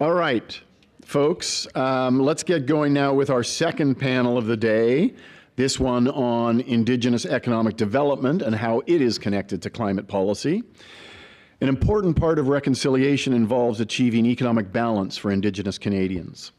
All right, folks, let's get going now with our second panel of the day, this one on Indigenous economic development and how it is connected to climate policy. An important part of reconciliation involves achieving economic balance for Indigenous Canadians.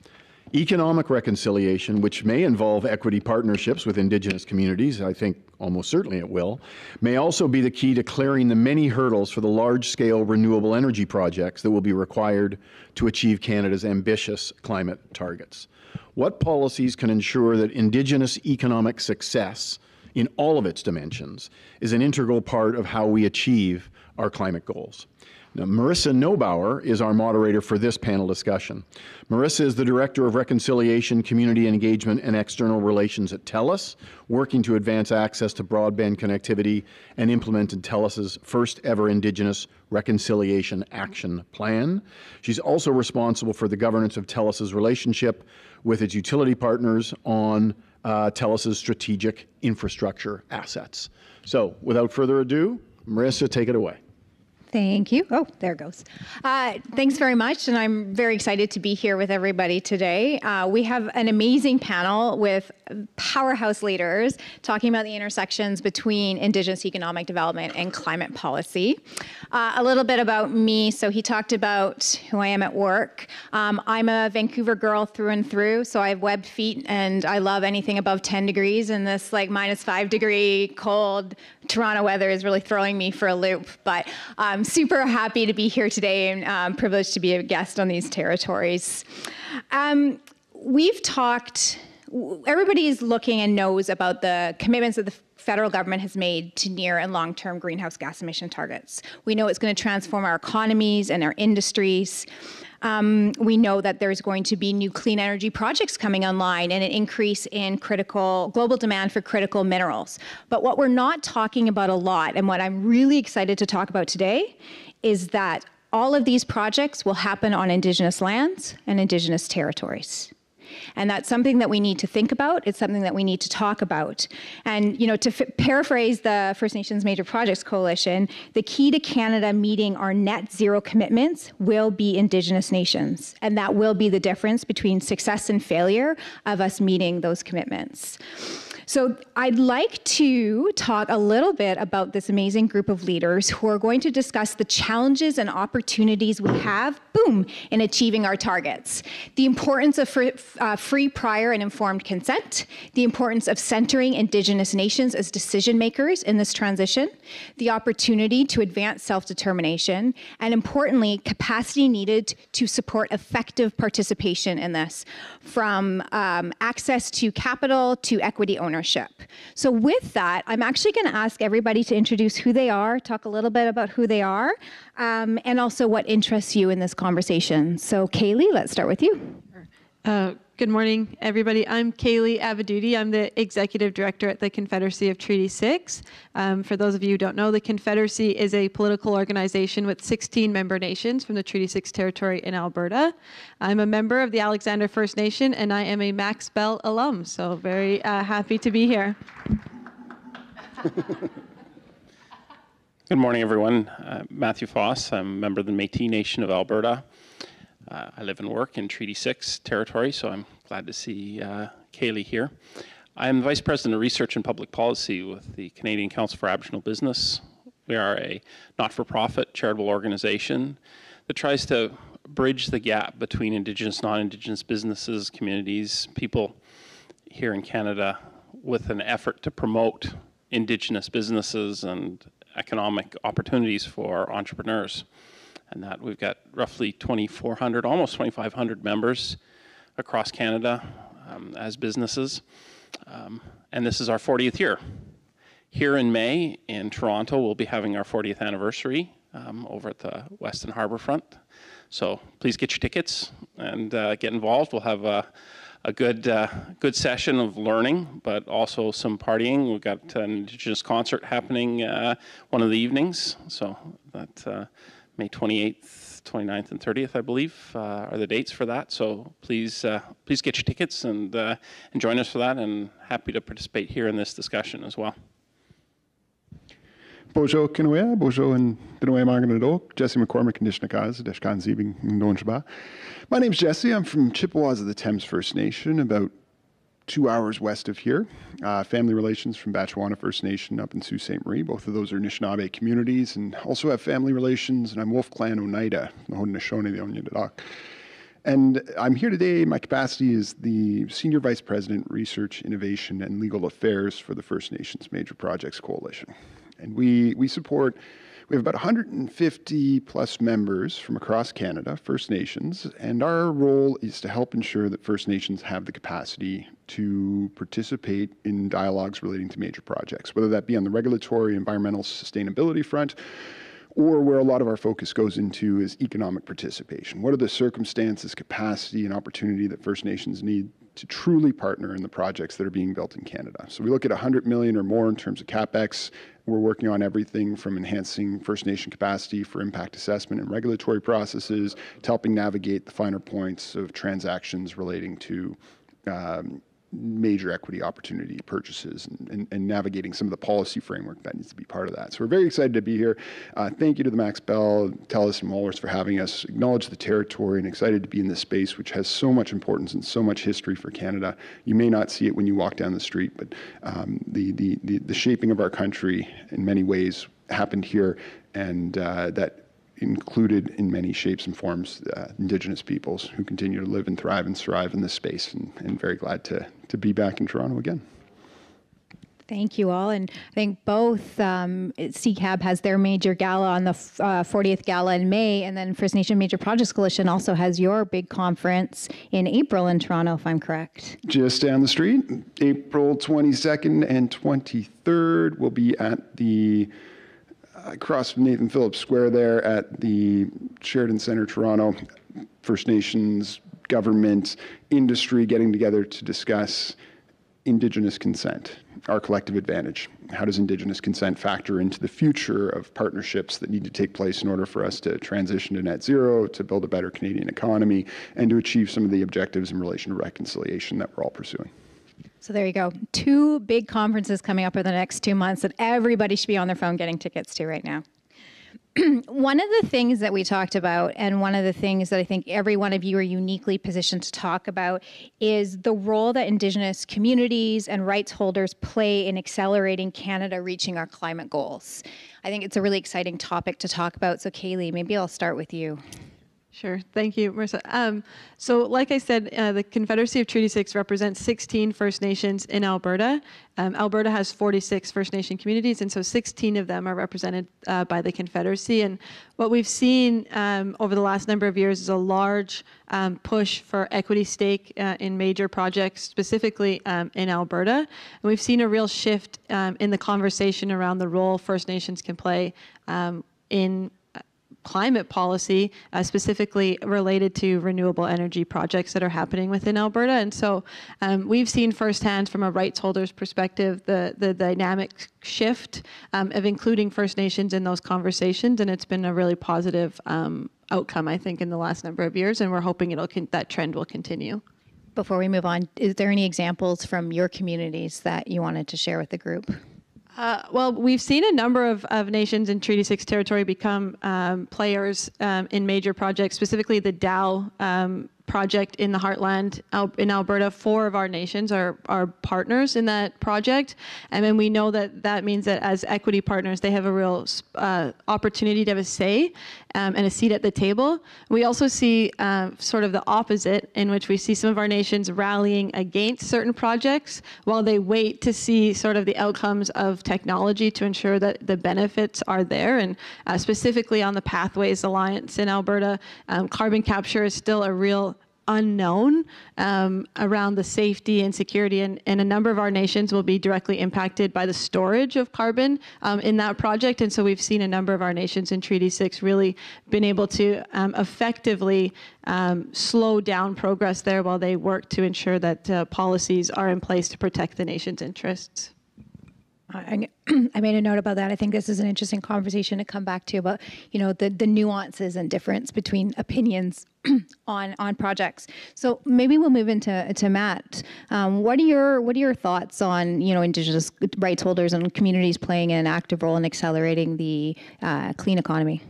Economic reconciliation, which may involve equity partnerships with Indigenous communities, I think almost certainly it will, may also be the key to clearing the many hurdles for the large-scale renewable energy projects that will be required to achieve Canada's ambitious climate targets. What policies can ensure that Indigenous economic success in all of its dimensions is an integral part of how we achieve our climate goals? Now, Marissa Neubauer is our moderator for this panel discussion. Marissa is the Director of Reconciliation, Community Engagement, and External Relations at TELUS, working to advance access to broadband connectivity and implemented TELUS's first ever Indigenous Reconciliation Action Plan. She's also responsible for the governance of TELUS's relationship with its utility partners on TELUS's strategic infrastructure assets. So, without further ado, Marissa, take it away. Thank you. Oh, there it goes. Thanks very much, and I'm very excited to be here with everybody today. We have an amazing panel with powerhouse leaders talking about the intersections between Indigenous economic development and climate policy. A little bit about me. So he talked about who I am at work. I'm a Vancouver girl through and through, so I have webbed feet, and I love anything above 10 degrees, and this like -5-degree cold Toronto weather is really throwing me for a loop, but I'm super happy to be here today and privileged to be a guest on these territories. We've talked, everybody is looking and knows about the commitments that the federal government has made to near and long-term greenhouse gas emission targets. We know it's going to transform our economies and our industries. We know that there's going to be new clean energy projects coming online and an increase in global demand for critical minerals. But what we're not talking about a lot, and what I'm really excited to talk about today, is that all of these projects will happen on Indigenous lands and Indigenous territories. And that's something that we need to think about. It's something that we need to talk about. And, you know, to paraphrase the First Nations Major Projects Coalition, the key to Canada meeting our net zero commitments will be Indigenous nations. And that will be the difference between success and failure of us meeting those commitments. So I'd like to talk a little bit about this amazing group of leaders who are going to discuss the challenges and opportunities we have, in achieving our targets. The importance of free, prior, and informed consent, the importance of centering Indigenous nations as decision makers in this transition, the opportunity to advance self-determination, and importantly, capacity needed to support effective participation in this, from access to capital to equity ownership. So with that, I'm actually going to ask everybody to introduce who they are, talk a little bit about who they are, and also what interests you in this conversation. So Kayli, let's start with you. Good morning, everybody. I'm Kayli Avveduti. I'm the Executive Director at the Confederacy of Treaty 6. For those of you who don't know, the Confederacy is a political organization with 16 member nations from the Treaty 6 territory in Alberta. I'm a member of the Alexander First Nation, and I am a Max Bell alum, so very happy to be here. Good morning, everyone. Matthew Foss. I'm a member of the Métis Nation of Alberta. I live and work in Treaty 6 territory, so I'm glad to see Kayli here. I'm the Vice President of Research and Public Policy with the Canadian Council for Aboriginal Business. We are a not-for-profit charitable organization that tries to bridge the gap between Indigenous, non-Indigenous businesses, communities, people here in Canada, with an effort to promote Indigenous businesses and economic opportunities for entrepreneurs. And that we've got roughly 2,400, almost 2,500 members across Canada as businesses. And this is our 40th year. Here in May in Toronto, we'll be having our 40th anniversary over at the Weston Harbourfront. So please get your tickets and get involved. We'll have a good session of learning, but also some partying. We've got an Indigenous concert happening one of the evenings. So that May 28th, 29th, and 30th, I believe, are the dates for that. So please get your tickets and join us for that, and happy to participate here in this discussion as well. Bojo Kinawea, Bojo and Dinawea Maganadok, Jesse McCormick and Dishnakaz, Deshkan Zibing Ndonchaba. My name's Jesse. I'm from Chippewas of the Thames First Nation, about 2 hours west of here. Family relations from Batchewana First Nation up in Sault Ste. Marie. Both of those are Anishinaabe communities, and also have family relations, and I'm Wolf Clan Oneida, the Haudenosaunee, the Onyinadok. And I'm here today. My capacity is the Senior Vice President, Research, Innovation, and Legal Affairs for the First Nations Major Projects Coalition. And we have about 150 plus members from across Canada, First Nations, and our role is to help ensure that First Nations have the capacity to participate in dialogues relating to major projects, whether that be on the regulatory, environmental, sustainability front, or where a lot of our focus goes into is economic participation. What are the circumstances, capacity, and opportunity that First Nations need to truly partner in the projects that are being built in Canada? So we look at 100 million or more in terms of CapEx. We're working on everything from enhancing First Nation capacity for impact assessment and regulatory processes to helping navigate the finer points of transactions relating to major equity opportunity purchases and navigating some of the policy framework that needs to be part of that. So we're very excited to be here. Thank you to the Max Bell, TELUS, and Walrus for having us, acknowledge the territory, and excited to be in this space, which has so much importance and so much history for Canada. You may not see it when you walk down the street, but the shaping of our country in many ways happened here, and that included in many shapes and forms Indigenous peoples who continue to live and thrive in this space, and very glad to be back in Toronto again. Thank you all. And I think both CCAB has their major gala on the 40th gala in May, and then First Nation Major Projects Coalition also has your big conference in April in Toronto, if I'm correct. Just down the street, April 22nd and 23rd, we'll be at the across from Nathan Phillips Square there at the Sheridan Centre, Toronto. First Nations, government, industry getting together to discuss Indigenous consent, our collective advantage. How does Indigenous consent factor into the future of partnerships that need to take place in order for us to transition to net zero, to build a better Canadian economy, and to achieve some of the objectives in relation to reconciliation that we're all pursuing? So there you go. 2 big conferences coming up over the next 2 months that everybody should be on their phone getting tickets to right now. One of the things that we talked about, and one of the things that I think every one of you are uniquely positioned to talk about, is the role that Indigenous communities and rights holders play in accelerating Canada reaching our climate goals. I think it's a really exciting topic to talk about. So Kayli, maybe I'll start with you. Sure. Thank you, Marissa. So like I said, the Confederacy of Treaty 6 represents 16 First Nations in Alberta. Alberta has 46 First Nation communities, and so 16 of them are represented by the Confederacy. And what we've seen over the last number of years is a large push for equity stake in major projects, specifically in Alberta. And we've seen a real shift in the conversation around the role First Nations can play in climate policy, specifically related to renewable energy projects that are happening within Alberta. And so we've seen firsthand from a rights holder's perspective the dynamic shift of including First Nations in those conversations, and it's been a really positive outcome, I think, in the last number of years, and we're hoping that trend will continue. Before we move on, is there any examples from your communities that you wanted to share with the group? Well, we've seen a number of nations in Treaty 6 territory become players in major projects, specifically the Dow project in the Heartland in Alberta. 4 of our nations are partners in that project. And then we know that means that as equity partners, they have a real opportunity to have a say and a seat at the table. We also see sort of the opposite, in which we see some of our nations rallying against certain projects while they wait to see sort of the outcomes of technology to ensure that the benefits are there. And specifically on the Pathways Alliance in Alberta, carbon capture is still a real unknown around the safety and security, and a number of our nations will be directly impacted by the storage of carbon in that project. And so we've seen a number of our nations in Treaty 6 really been able to effectively slow down progress there while they work to ensure that policies are in place to protect the nation's interests. I made a note about that. I think this is an interesting conversation to come back to about, the nuances and difference between opinions on projects. So maybe we'll move into Matt. What are your thoughts on, Indigenous rights holders and communities playing an active role in accelerating the clean economy?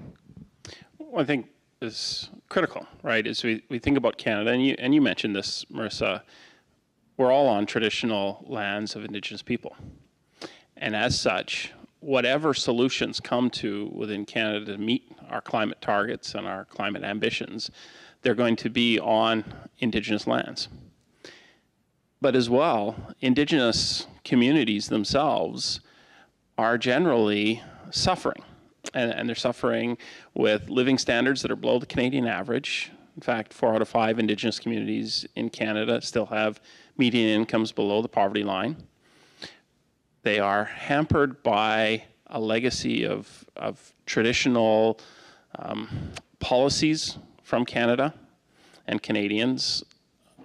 Well, I think is critical, right? As we think about Canada, and you mentioned this, Marissa, we're all on traditional lands of Indigenous people. And as such, whatever solutions come to within Canada to meet our climate targets and our climate ambitions, they're going to be on Indigenous lands. But as well, Indigenous communities themselves are generally suffering. And they're suffering with living standards that are below the Canadian average. In fact, 4 out of 5 Indigenous communities in Canada still have median incomes below the poverty line. They are hampered by a legacy of traditional policies from Canada and Canadians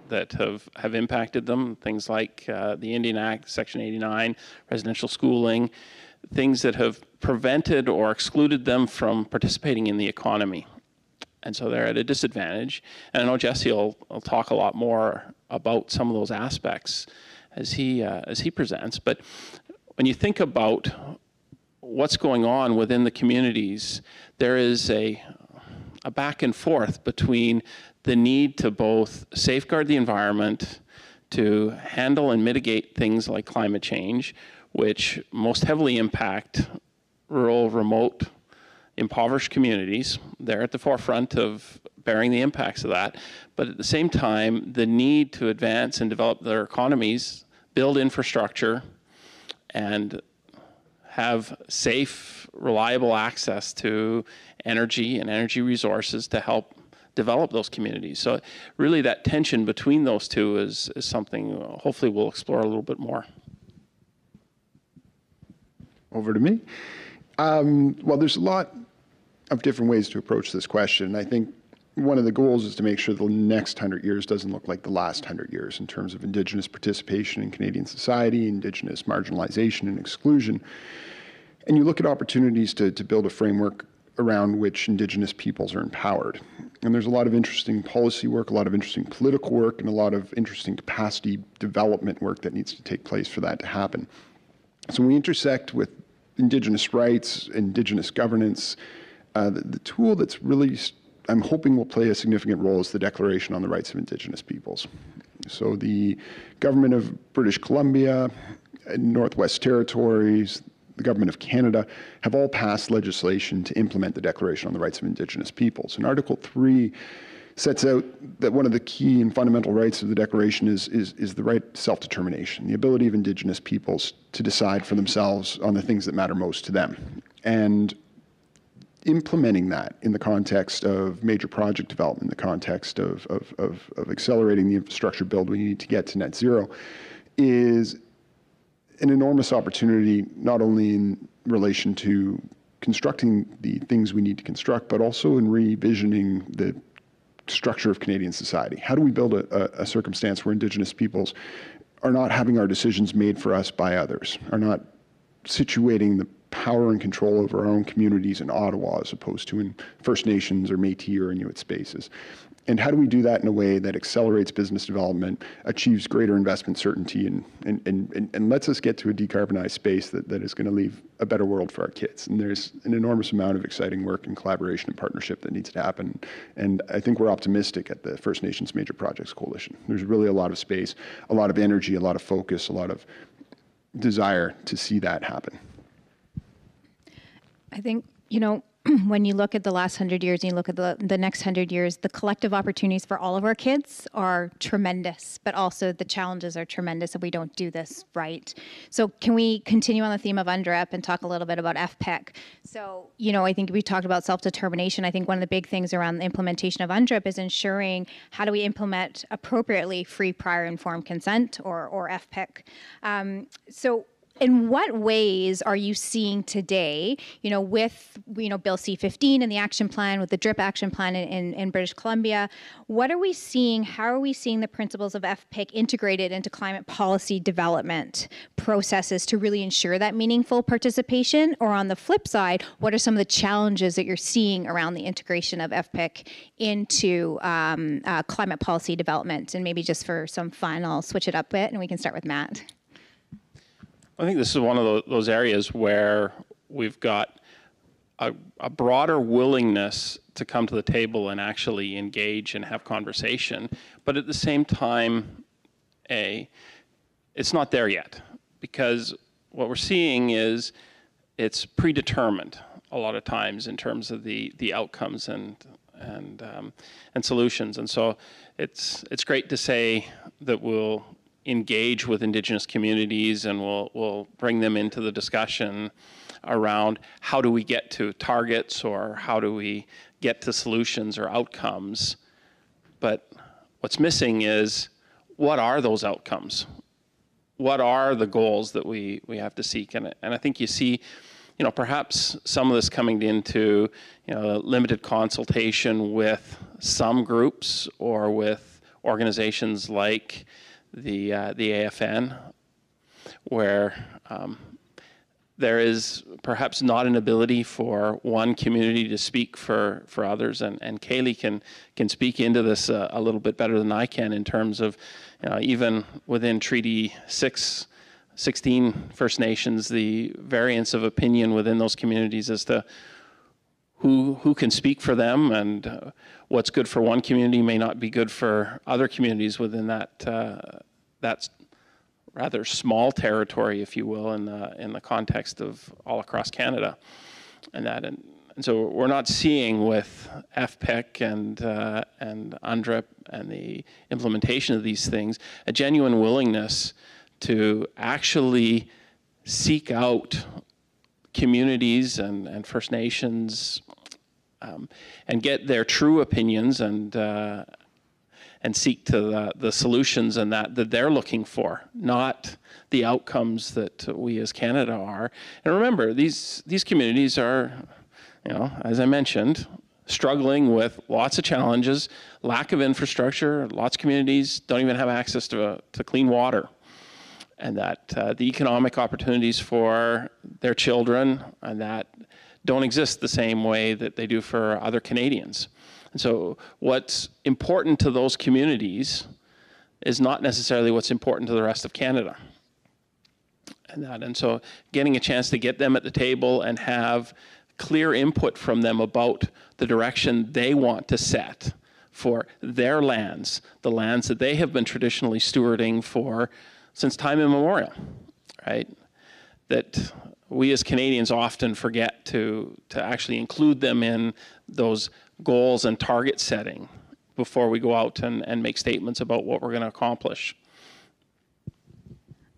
that have impacted them. Things like the Indian Act, Section 89, residential schooling, things that have prevented or excluded them from participating in the economy. And so they're at a disadvantage. And I know Jesse will talk a lot more about some of those aspects as he presents. But when you think about what's going on within the communities, there is a back and forth between the need to both safeguard the environment, to handle and mitigate things like climate change, which most heavily impact rural, remote, impoverished communities. They're at the forefront of bearing the impacts of that. But at the same time, the need to advance and develop their economies, build infrastructure, and have safe, reliable access to energy and energy resources to help develop those communities. So really that tension between those two is something hopefully we'll explore a little bit more. Over to me. Well, there's a lot of different ways to approach this question. I think one of the goals is to make sure the next 100 years doesn't look like the last 100 years in terms of Indigenous participation in Canadian society, Indigenous marginalization and exclusion. And you look at opportunities to build a framework around which Indigenous peoples are empowered. And there's a lot of interesting policy work, a lot of interesting political work, and a lot of interesting capacity development work that needs to take place for that to happen. So when we intersect with Indigenous rights, Indigenous governance, the tool that's really, I'm hoping will play a significant role is the Declaration on the Rights of Indigenous Peoples. So the government of British Columbia, Northwest Territories, the government of Canada have all passed legislation to implement the Declaration on the Rights of Indigenous Peoples. And Article 3 sets out that one of the key and fundamental rights of the Declaration is the right to self-determination, the ability of Indigenous peoples to decide for themselves on the things that matter most to them. And implementing that in the context of major project development, in the context of accelerating the infrastructure build we need to get to net zero is an enormous opportunity, not only in relation to constructing the things we need to construct, but also in revisioning the structure of Canadian society. How do we build a circumstance where Indigenous peoples are not having our decisions made for us by others, are not situating the power and control over our own communities in Ottawa as opposed to in First Nations or Métis or Inuit spaces? And how do we do that in a way that accelerates business development, achieves greater investment certainty, and lets us get to a decarbonized space that is going to leave a better world for our kids? And there's an enormous amount of exciting work and collaboration and partnership that needs to happen. And I think we're optimistic at the First Nations Major Projects Coalition. There's really a lot of space, a lot of energy, a lot of focus, a lot of desire to see that happen. I think, when you look at the last 100 years and you look at the next 100 years, the collective opportunities for all of our kids are tremendous, but also the challenges are tremendous if we don't do this right. So can we continue on the theme of UNDRIP and talk a little bit about FPIC? So, I think we talked about self-determination. I think one of the big things around the implementation of UNDRIP is ensuring how do we implement appropriately free, prior, informed consent or FPIC. So In what ways are you seeing today, with, Bill C-15 and the action plan, with the DRIP action plan in British Columbia, what are we seeing, how are we seeing the principles of FPIC integrated into climate policy development processes to really ensure that meaningful participation? Or on the flip side, what are some of the challenges that you're seeing around the integration of FPIC into climate policy development? And maybe just for some fun, I'll switch it up a bit and we can start with Matt. I think this is one of those areas where we've got a broader willingness to come to the table and actually engage and have conversation, but at the same time, it's not there yet, because what we're seeing is it's predetermined a lot of times in terms of the outcomes and solutions, and so it's great to say that we'll engage with Indigenous communities and we'll bring them into the discussion around how do we get to targets or how do we get to solutions or outcomes. But what's missing is, what are those outcomes? What are the goals that we have to seek? And I think you see, perhaps some of this coming into, limited consultation with some groups or with organizations like the AFN, where there is perhaps not an ability for one community to speak for others, and Kayli can speak into this a little bit better than I can in terms of even within Treaty 16 First Nations, the variance of opinion within those communities as to who can speak for them, and what's good for one community may not be good for other communities within that rather small territory, if you will, in the context of all across Canada, and so we're not seeing with FPIC and UNDRIP and the implementation of these things a genuine willingness to actually seek out communities and First Nations and get their true opinions and seek to the solutions and that they're looking for, not the outcomes that we as Canada are. And remember, these communities are, as I mentioned, struggling with lots of challenges, lack of infrastructure. Lots of communities don't even have access to clean water, and that the economic opportunities for their children and that don't exist the same way that they do for other Canadians. And so what's important to those communities is not necessarily what's important to the rest of Canada. And so getting a chance to get them at the table and have clear input from them about the direction they want to set for their lands, the lands that they have been traditionally stewarding for since time immemorial, right? That we as Canadians often forget to actually include them in those goals and target setting before we go out and make statements about what we're going to accomplish.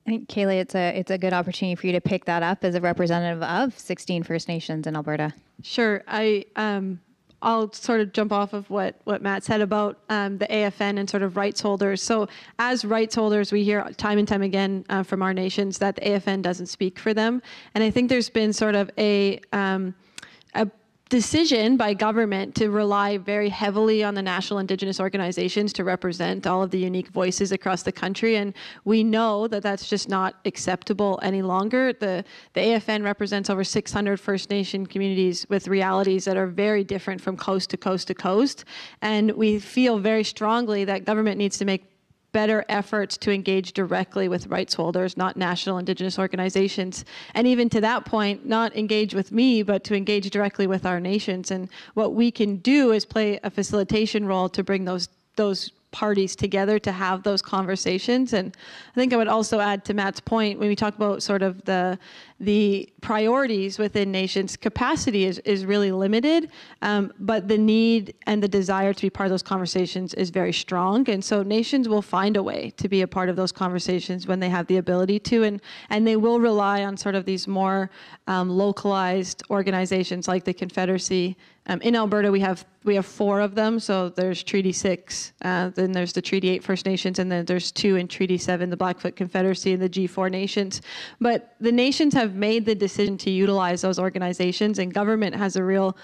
I think, Kayli, it's a good opportunity for you to pick that up as a representative of 16 First Nations in Alberta. Sure. I'll sort of jump off of what Matt said about the AFN and sort of rights holders. So as rights holders, we hear time and time again from our nations that the AFN doesn't speak for them. And I think there's been sort of a decision by government to rely very heavily on the national Indigenous organizations to represent all of the unique voices across the country. And we know that that's just not acceptable any longer. The AFN represents over 600 First Nation communities with realities that are very different from coast to coast to coast. And we feel very strongly that government needs to make better efforts to engage directly with rights holders, not national Indigenous organizations. And even to that point, not engage with me, but to engage directly with our nations. And what we can do is play a facilitation role to bring those parties together to have those conversations. And I think I would also add to Matt's point, when we talk about sort of the the priorities within nations, capacity is really limited, but the need and the desire to be part of those conversations is very strong. And so nations will find a way to be a part of those conversations when they have the ability to, and they will rely on sort of these more localized organizations like the Confederacy. In Alberta, we have 4 of them. So there's Treaty 6, then there's the Treaty 8 First Nations, and then there's 2 in Treaty 7, the Blackfoot Confederacy and the G4 nations. But the nations have made the decision to utilize those organizations, and government has a real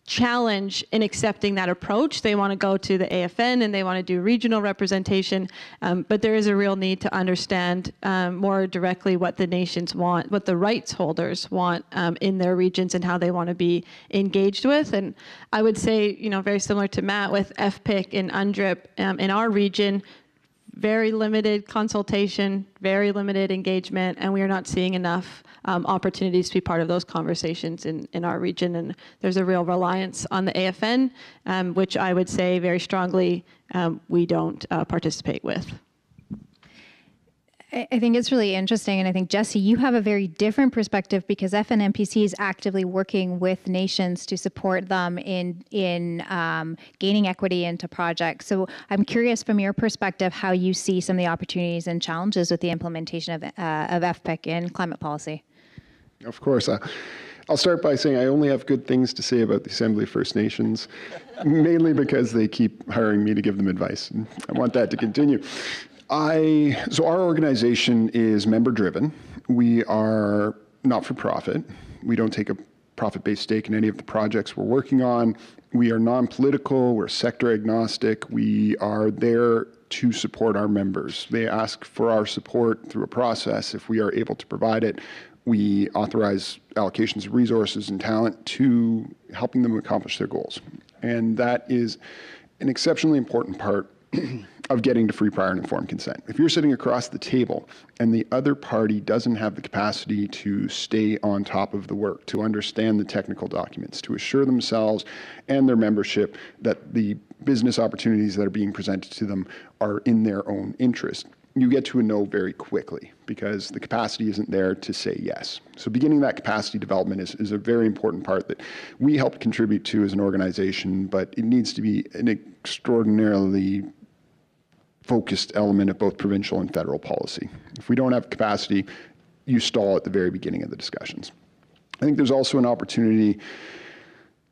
challenge in accepting that approach. They want to go to the AFN and they want to do regional representation, but there is a real need to understand more directly what the nations want, what the rights holders want in their regions and how they want to be engaged with. And I would say, very similar to Matt with FPIC and UNDRIP in our region, very limited consultation, very limited engagement, and we are not seeing enough opportunities to be part of those conversations in our region. And there's a real reliance on the AFN, which I would say very strongly we don't participate with. I think it's really interesting, and I think, Jesse, you have a very different perspective because FNMPC is actively working with nations to support them in gaining equity into projects. So I'm curious from your perspective how you see some of the opportunities and challenges with the implementation of FPIC in climate policy. Of course. I'll start by saying I only have good things to say about the Assembly of First Nations, mainly because they keep hiring me to give them advice, and I want that to continue. So our organization is member-driven. We are not-for-profit. We don't take a profit-based stake in any of the projects we're working on. We are non-political. We're sector agnostic. We are there to support our members. They ask for our support through a process. If we are able to provide it, we authorize allocations of resources and talent to helping them accomplish their goals. And that is an exceptionally important part of getting to free, prior, and informed consent. If you're sitting across the table and the other party doesn't have the capacity to stay on top of the work, to understand the technical documents, to assure themselves and their membership that the business opportunities that are being presented to them are in their own interest, you get to a no very quickly because the capacity isn't there to say yes. So beginning that capacity development is a very important part that we help contribute to as an organization, but it needs to be an extraordinarily focused element of both provincial and federal policy. If we don't have capacity, you stall at the very beginning of the discussions. I think there's also an opportunity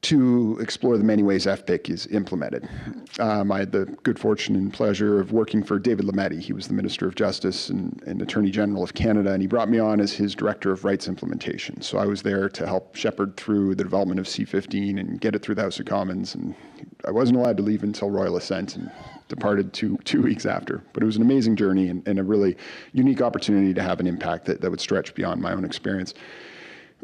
to explore the many ways FPIC is implemented. I had the good fortune and pleasure of working for David Lametti. He was the Minister of Justice and Attorney General of Canada, and he brought me on as his Director of Rights Implementation. So I was there to help shepherd through the development of C-15 and get it through the House of Commons, and I wasn't allowed to leave until Royal Assent and departed two weeks after. But it was an amazing journey and a really unique opportunity to have an impact that would stretch beyond my own experience.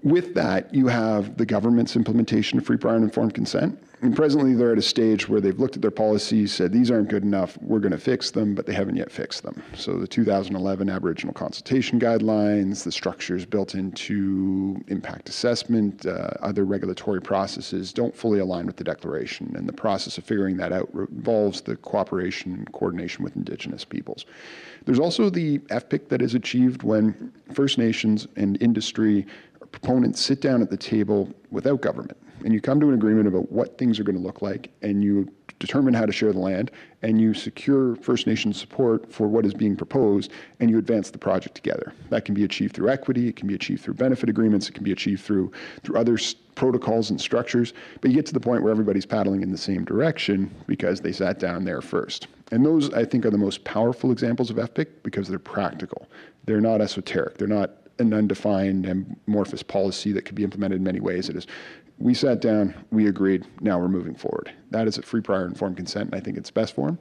With that, you have the government's implementation of free, prior, and informed consent. And presently, they're at a stage where they've looked at their policies, said these aren't good enough, we're going to fix them, but they haven't yet fixed them. So the 2011 Aboriginal consultation guidelines, the structures built into impact assessment, other regulatory processes don't fully align with the declaration. And the process of figuring that out involves the cooperation and coordination with Indigenous peoples. There's also the FPIC that is achieved when First Nations and industry proponents sit down at the table without government, and you come to an agreement about what things are going to look like, and you determine how to share the land, and you secure First Nations support for what is being proposed, and you advance the project together. That can be achieved through equity, it can be achieved through benefit agreements, it can be achieved through other protocols and structures, but you get to the point where everybody's paddling in the same direction because they sat down there first. And those, I think, are the most powerful examples of FPIC because they're practical. They're not esoteric. They're not an undefined amorphous policy that could be implemented in many ways. It is, we sat down, we agreed, now we're moving forward. That is a free, prior, and informed consent, and I think it's best form.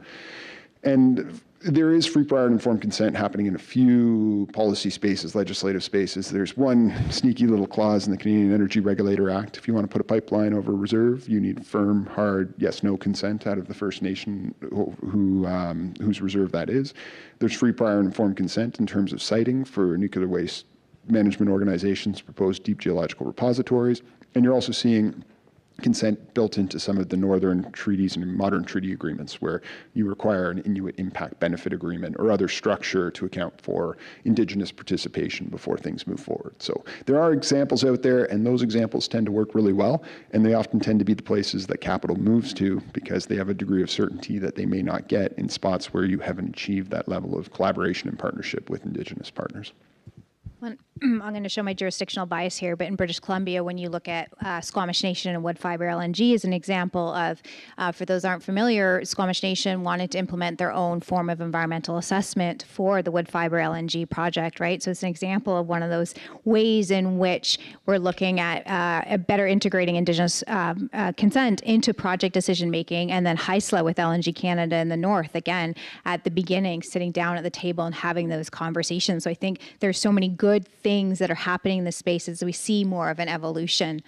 And there is free, prior, and informed consent happening in a few policy spaces, legislative spaces. There's one sneaky little clause in the Canadian Energy Regulator Act. If you want to put a pipeline over a reserve, you need firm, hard, yes/no consent out of the First Nation whose reserve that is. There's free, prior, and informed consent in terms of siting for nuclear waste management organizations propose deep geological repositories. And you're also seeing consent built into some of the northern treaties and modern treaty agreements where you require an Inuit impact benefit agreement or other structure to account for Indigenous participation before things move forward. So there are examples out there, and those examples tend to work really well, and they often tend to be the places that capital moves to because they have a degree of certainty that they may not get in spots where you haven't achieved that level of collaboration and partnership with Indigenous partners. I'm going to show my jurisdictional bias here, but in British Columbia, when you look at Squamish Nation and wood fiber LNG as an example of, for those aren't familiar, Squamish Nation wanted to implement their own form of environmental assessment for the wood fiber LNG project, right? So it's an example of one of those ways in which we're looking at better integrating Indigenous consent into project decision making, and then Haisla with LNG Canada in the north, again, at the beginning, sitting down at the table and having those conversations. So I think there's so many good things that are happening in the space as we see more of an evolution.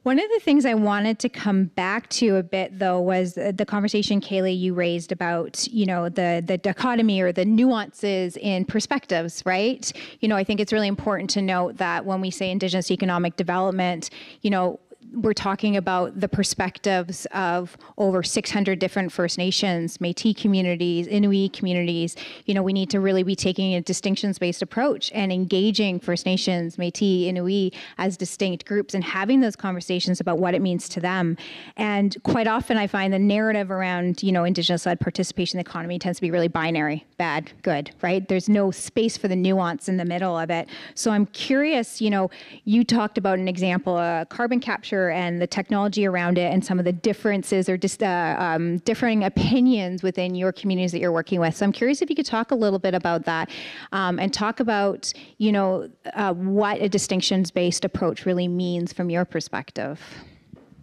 One of the things I wanted to come back to a bit, though, was the conversation, Kayli, you raised about, you know, the dichotomy or the nuances in perspectives, right? You know, I think it's really important to note that when we say Indigenous economic development, you know, we're talking about the perspectives of over 600 different First Nations, Métis communities, Inuit communities. You know, we need to really be taking a distinctions-based approach and engaging First Nations, Métis, Inuit as distinct groups and having those conversations about what it means to them. And quite often I find the narrative around, you know, Indigenous-led participation in the economy tends to be really binary, bad, good, right? There's no space for the nuance in the middle of it. So I'm curious, you know, you talked about an example, carbon capture and the technology around it and some of the differences or just differing opinions within your communities that you're working with. So I'm curious if you could talk a little bit about that and talk about, you know, what a distinctions-based approach really means from your perspective.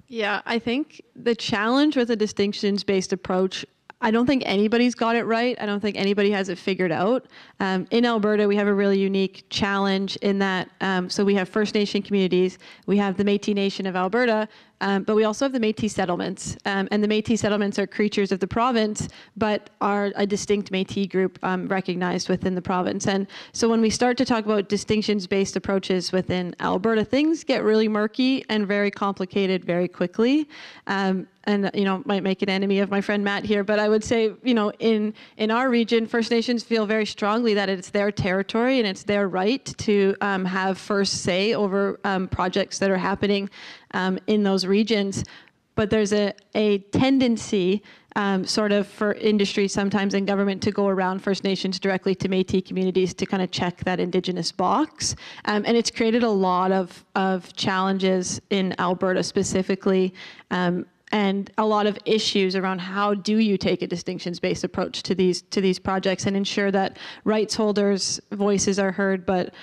Yeah, I think the challenge with a distinctions-based approach, I don't think anybody's got it right. I don't think anybody has it figured out. In Alberta, we have a really unique challenge in that, so we have First Nation communities, we have the Métis Nation of Alberta, but we also have the Métis settlements. And the Métis settlements are creatures of the province, but are a distinct Métis group recognized within the province. And so when we start to talk about distinctions-based approaches within Alberta, things get really murky and very complicated very quickly. And, you know, might make an enemy of my friend Matt here, but I would say, you know, in our region, First Nations feel very strongly that it's their territory and it's their right to have first say over projects that are happening in those regions. But there's a tendency sort of for industry sometimes and government to go around First Nations directly to Métis communities to kind of check that Indigenous box. And it's created a lot of challenges in Alberta specifically. And a lot of issues around how do you take a distinctions-based approach to these projects and ensure that rights holders' voices are heard, but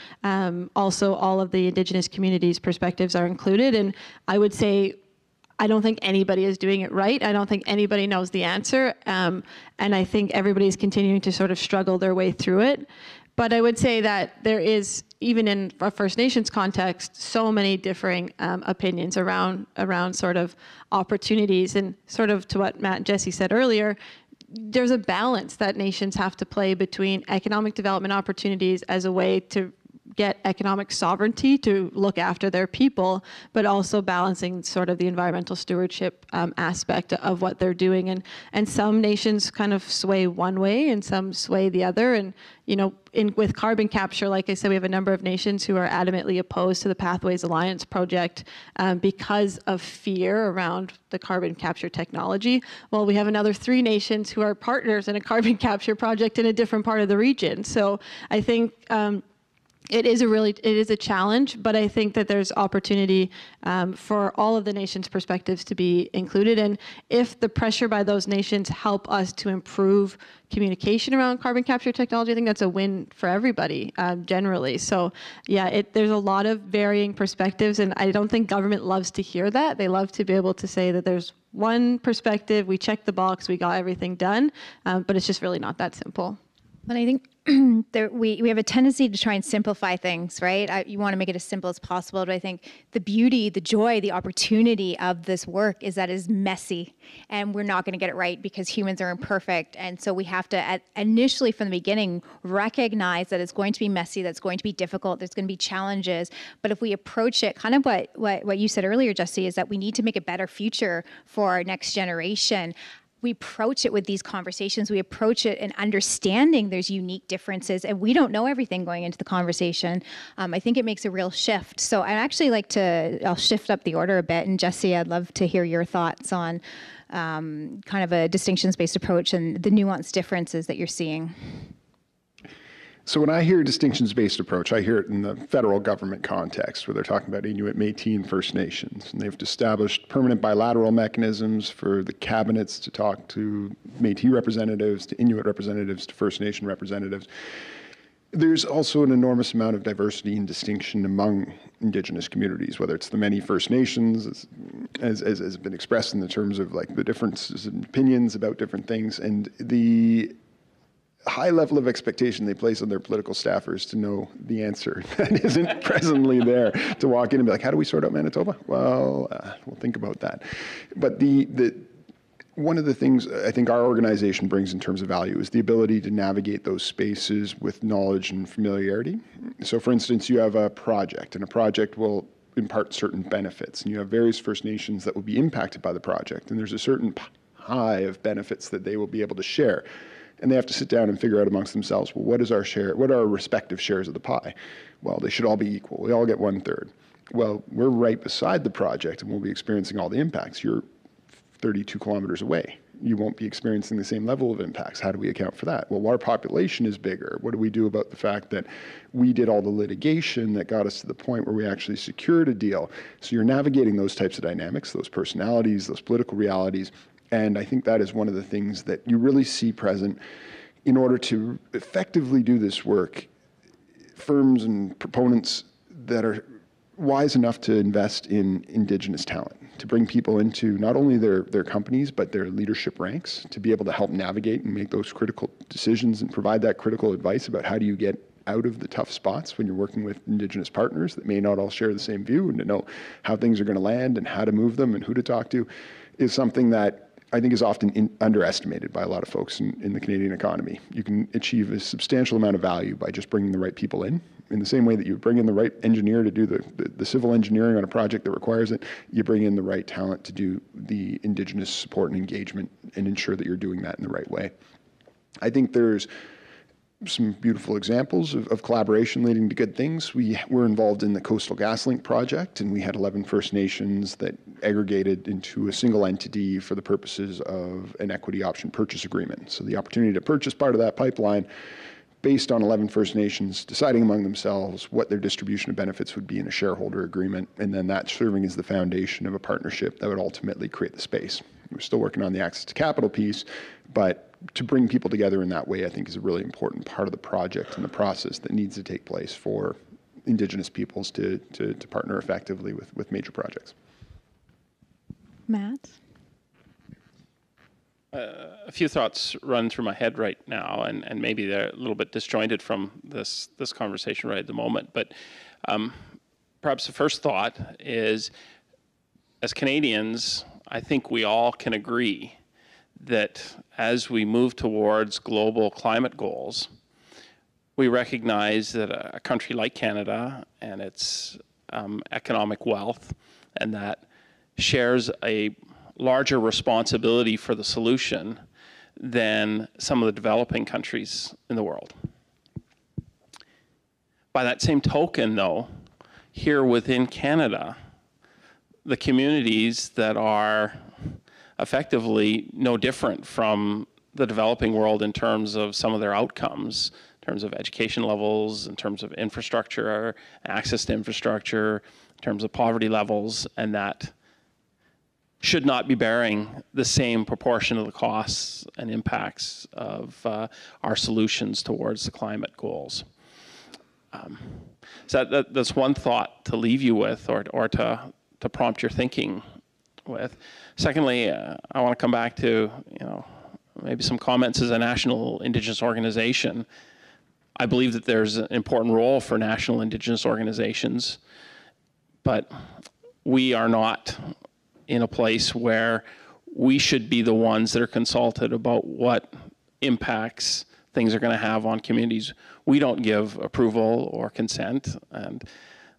also all of the Indigenous communities' perspectives are included. And I would say, I don't think anybody is doing it right. I don't think anybody knows the answer. And I think everybody's continuing to sort of struggle their way through it. But I would say that there is, even in a First Nations context, so many differing opinions around sort of opportunities. And sort of to what Matt and Jesse said earlier, there's a balance that nations have to play between economic development opportunities as a way to get economic sovereignty to look after their people, but also balancing sort of the environmental stewardship aspect of what they're doing. And some nations kind of sway one way and some sway the other. And, you know, with carbon capture, like I said, we have a number of nations who are adamantly opposed to the Pathways Alliance project because of fear around the carbon capture technology. Well, we have another 3 nations who are partners in a carbon capture project in a different part of the region. So I think it is a challenge, but I think that there's opportunity for all of the nations' perspectives to be included. And if the pressure by those nations help us to improve communication around carbon capture technology, I think that's a win for everybody generally. So yeah, there's a lot of varying perspectives, and I don't think government loves to hear that. They love to be able to say that there's one perspective, we checked the box, we got everything done, but it's just really not that simple. But I think we have a tendency to try and simplify things, right? You want to make it as simple as possible, but I think the beauty, the joy, the opportunity of this work is that it's messy, and we're not going to get it right because humans are imperfect. And so we have to, initially from the beginning, recognize that it's going to be messy, that's going to be difficult, there's going to be challenges. But if we approach it, kind of what you said earlier, Jesse, is that we need to make a better future for our next generation. We approach it with these conversations. We approach it and understanding there's unique differences, and we don't know everything going into the conversation. I think it makes a real shift. So I'd actually I'll shift up the order a bit. And Jesse, I'd love to hear your thoughts on kind of a distinctions-based approach and the nuanced differences that you're seeing. So when I hear distinctions-based approach, I hear it in the federal government context where they're talking about Inuit, Métis, and First Nations. And they've established permanent bilateral mechanisms for the cabinets to talk to Métis representatives, to Inuit representatives, to First Nation representatives. There's also an enormous amount of diversity and distinction among Indigenous communities, whether it's the many First Nations, as has been expressed in the terms of like the differences in opinions about different things, and the high level of expectation they place on their political staffers to know the answer that isn't presently there, to walk in and be like, how do we sort out Manitoba? Well, we'll think about that. But one of the things I think our organization brings in terms of value is the ability to navigate those spaces with knowledge and familiarity. So for instance, you have a project, and a project will impart certain benefits, and you have various First Nations that will be impacted by the project, and there's a certain pie of benefits that they will be able to share. And they have to sit down and figure out amongst themselves, well, what is our share? What are our respective shares of the pie? Well, they should all be equal. We all get 1/3. Well, we're right beside the project, and we'll be experiencing all the impacts. You're 32 kilometers away. You won't be experiencing the same level of impacts. How do we account for that? Well, our population is bigger. What do we do about the fact that we did all the litigation that got us to the point where we actually secured a deal? So you're navigating those types of dynamics, those personalities, those political realities. And I think that is one of the things that you really see present in order to effectively do this work. Firms and proponents that are wise enough to invest in Indigenous talent, to bring people into not only their companies, but their leadership ranks, to be able to help navigate and make those critical decisions and provide that critical advice about how do you get out of the tough spots when you're working with Indigenous partners that may not all share the same view, and to know how things are going to land and how to move them and who to talk to, is something that I think is often underestimated by a lot of folks in the Canadian economy. You can achieve a substantial amount of value by just bringing the right people in the same way that you bring in the right engineer to do the civil engineering on a project that requires it. You bring in the right talent to do the Indigenous support and engagement and ensure that you're doing that in the right way. I think there's some beautiful examples of collaboration leading to good things. We were involved in the Coastal GasLink project, and we had 11 First Nations that aggregated into a single entity for the purposes of an equity option purchase agreement. So the opportunity to purchase part of that pipeline based on 11 First Nations deciding among themselves what their distribution of benefits would be in a shareholder agreement, and then that serving as the foundation of a partnership that would ultimately create the space. We're still working on the access to capital piece, but to bring people together in that way, I think, is a really important part of the project and the process that needs to take place for Indigenous peoples to partner effectively with major projects. Matt? A few thoughts run through my head right now, and maybe they're a little bit disjointed from this conversation right at the moment. But perhaps the first thought is, as Canadians, I think we all can agree that as we move towards global climate goals, we recognize that a country like Canada and its economic wealth, and that shares a larger responsibility for the solution than some of the developing countries in the world. By that same token, though, here within Canada, the communities that are effectively no different from the developing world in terms of some of their outcomes, in terms of education levels, in terms of infrastructure, access to infrastructure, in terms of poverty levels, and that should not be bearing the same proportion of the costs and impacts of our solutions towards the climate goals. So that's one thought to leave you with, or to prompt your thinking with. Secondly, I want to come back to maybe some comments as a national Indigenous organization. I believe that there's an important role for national Indigenous organizations, but we are not in a place where we should be the ones that are consulted about what impacts things are going to have on communities. We don't give approval or consent, and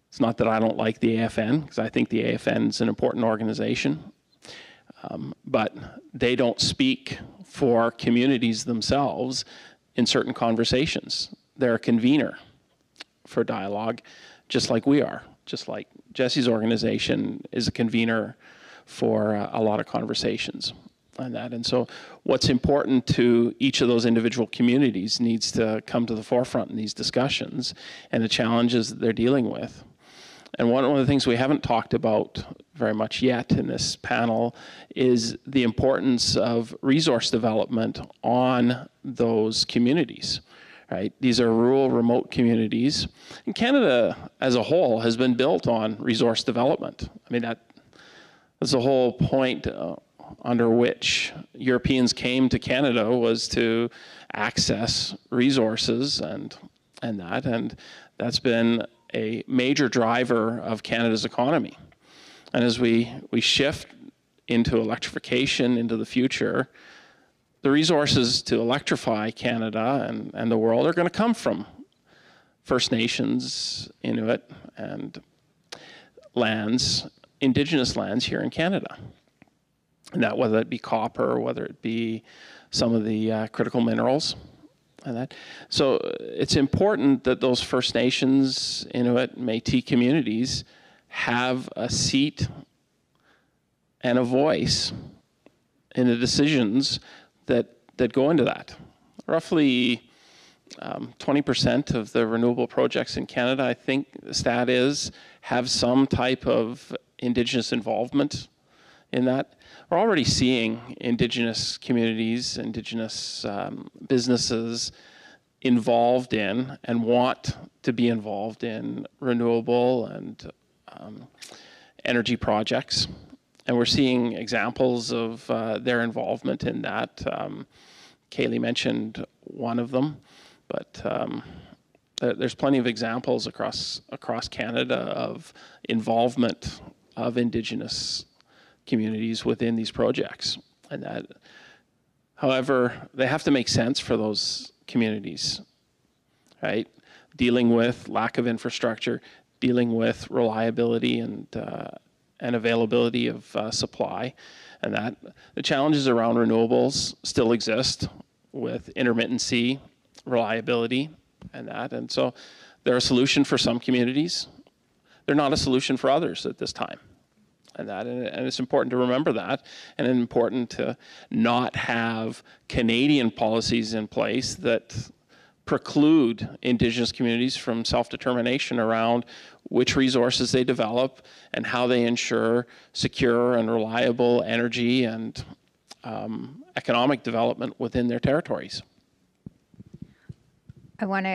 it's not that I don't like the AFN, because I think the AFN is an important organization, but they don't speak for communities themselves in certain conversations. They're a convener for dialogue, just like we are, just like Jesse's organization is a convener for a lot of conversations on that. And so what's important to each of those individual communities needs to come to the forefront in these discussions and the challenges that they're dealing with. And one of the things we haven't talked about very much yet in this panel is the importance of resource development on those communities, right? These are rural, remote communities. And Canada as a whole has been built on resource development. I mean, that's the whole point under which Europeans came to Canada, was to access resources and that's been a major driver of Canada's economy. And as we shift into electrification into the future, the resources to electrify Canada and the world are going to come from First Nations, Inuit, and lands, Indigenous lands here in Canada. And that, whether it be copper, whether it be some of the critical minerals, and that. So it's important that those First Nations, Inuit, Métis communities have a seat and a voice in the decisions that go into that. Roughly 20% of the renewable projects in Canada, I think the stat is, have some type of Indigenous involvement in that. We're already seeing Indigenous communities, Indigenous businesses involved in and want to be involved in renewable and energy projects. And we're seeing examples of their involvement in that. Kayli mentioned one of them, but there's plenty of examples across Canada of involvement of Indigenous communities within these projects. And that, however, they have to make sense for those communities, right? Dealing with lack of infrastructure, dealing with reliability and availability of supply, and that the challenges around renewables still exist with intermittency, reliability, and that. And so they're a solution for some communities. They're not a solution for others at this time. And it's important to remember that, and it's important to not have Canadian policies in place that preclude Indigenous communities from self-determination around which resources they develop and how they ensure secure and reliable energy and economic development within their territories. I want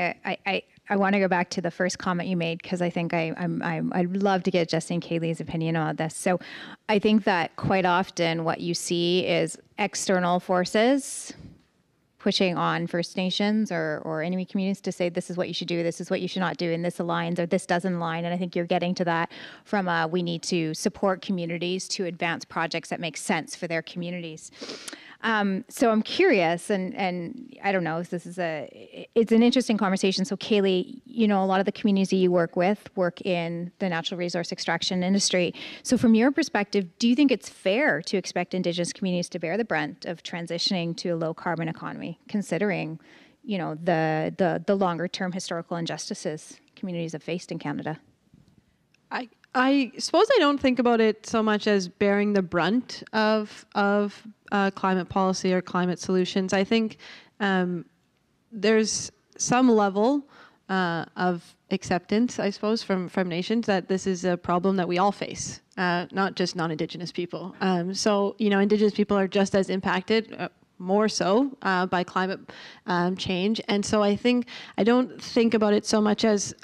to go back to the first comment you made, because I think I'd love to get Jesse and Kayli's opinion on this. So I think that quite often what you see is external forces pushing on First Nations or Inuit communities to say, this is what you should do, this is what you should not do, and this aligns or this doesn't align. And I think you're getting to that from we need to support communities to advance projects that make sense for their communities. So I'm curious, and I don't know if this is it's an interesting conversation. So Kayli, a lot of the communities that you work with work in the natural resource extraction industry. So from your perspective, do you think it's fair to expect Indigenous communities to bear the brunt of transitioning to a low carbon economy, considering, the longer term historical injustices communities have faced in Canada? I suppose I don't think about it so much as bearing the brunt of climate policy or climate solutions. I think there's some level of acceptance, I suppose, from nations that this is a problem that we all face, not just non-Indigenous people. So, Indigenous people are just as impacted, more so by climate change. And so I don't think about it so much as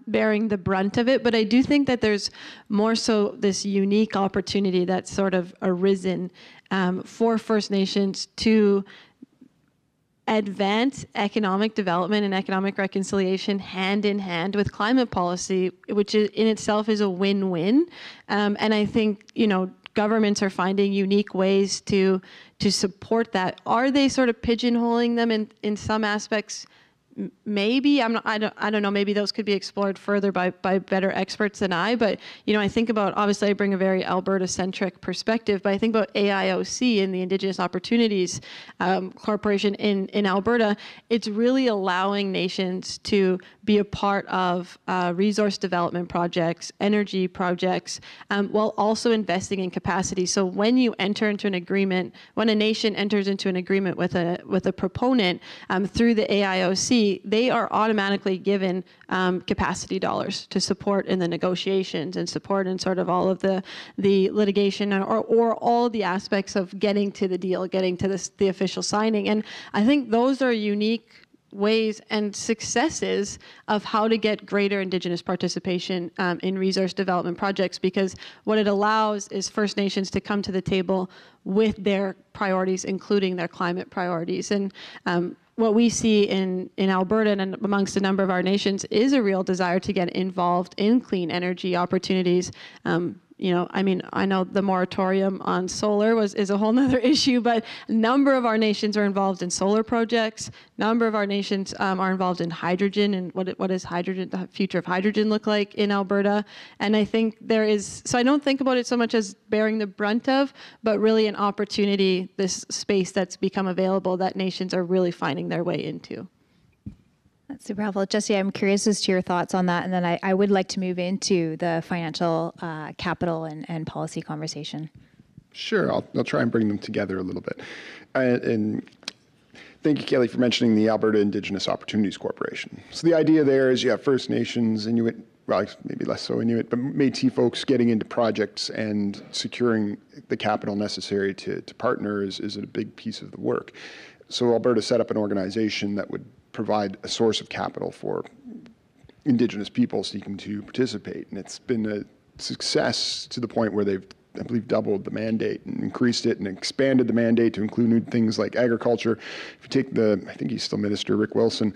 bearing the brunt of it, but I do think that there's more so this unique opportunity that's sort of arisen for First Nations to advance economic development and economic reconciliation hand in hand with climate policy, which is, in itself is a win-win. And I think, governments are finding unique ways to support that. Are they sort of pigeonholing them in some aspects? Maybe I don't know. Maybe those could be explored further by better experts than I. But I think about, obviously I bring a very Alberta-centric perspective. But I think about AIOC and the Indigenous Opportunities Corporation in Alberta. It's really allowing nations to be a part of resource development projects, energy projects, while also investing in capacity. So when you enter into an agreement, when a nation enters into an agreement with a proponent through the AIOC, they are automatically given capacity dollars to support in the negotiations and support in sort of all of the litigation or all the aspects of getting to the deal, getting to the official signing. And I think those are unique ways and successes of how to get greater Indigenous participation in resource development projects, because what it allows is First Nations to come to the table with their priorities, including their climate priorities. And what we see in Alberta and amongst a number of our nations is a real desire to get involved in clean energy opportunities. I know the moratorium on solar is a whole nother issue, but a number of our nations are involved in solar projects. A number of our nations are involved in hydrogen, and what does hydrogen, the future of hydrogen look like in Alberta? And I think so I don't think about it so much as bearing the brunt of, but really an opportunity, this space that's become available that nations are really finding their way into. That's super helpful. Jesse, I'm curious as to your thoughts on that, and then I would like to move into the financial capital and policy conversation. Sure, I'll try and bring them together a little bit. And thank you, Kayli, for mentioning the Alberta Indigenous Opportunities Corporation. So the idea there is you have First Nations, Inuit, well, maybe less so Inuit, but Métis folks getting into projects and securing the capital necessary to partner is a big piece of the work. So Alberta set up an organization that would provide a source of capital for Indigenous people seeking to participate. And it's been a success to the point where they've, I believe, doubled the mandate and increased it and expanded the mandate to include new things like agriculture. If you take I think he's still Minister, Rick Wilson,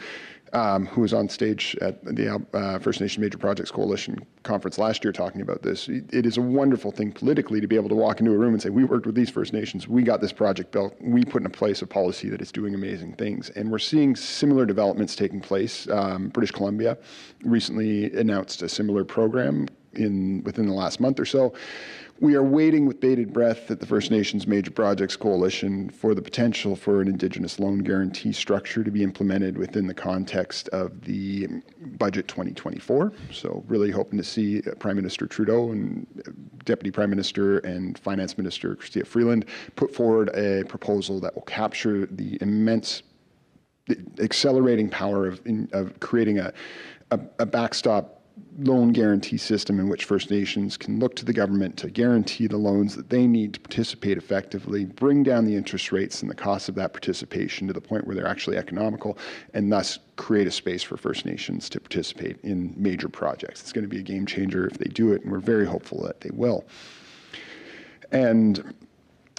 who was on stage at the First Nation Major Projects Coalition conference last year talking about this. It is a wonderful thing politically to be able to walk into a room and say, we worked with these First Nations, we got this project built, we put in place a policy that is doing amazing things. And we're seeing similar developments taking place. British Columbia recently announced a similar program within the last month or so. We are waiting with bated breath at the First Nations Major Projects Coalition for the potential for an Indigenous loan guarantee structure to be implemented within the context of the budget 2024. So really hoping to see Prime Minister Trudeau and Deputy Prime Minister and Finance Minister Chrystia Freeland put forward a proposal that will capture the immense accelerating power of creating a backstop loan guarantee system in which First Nations can look to the government to guarantee the loans that they need to participate effectively, bring down the interest rates and the cost of that participation to the point where they're actually economical, and thus create a space for First Nations to participate in major projects. It's going to be a game changer if they do it, and we're very hopeful that they will. And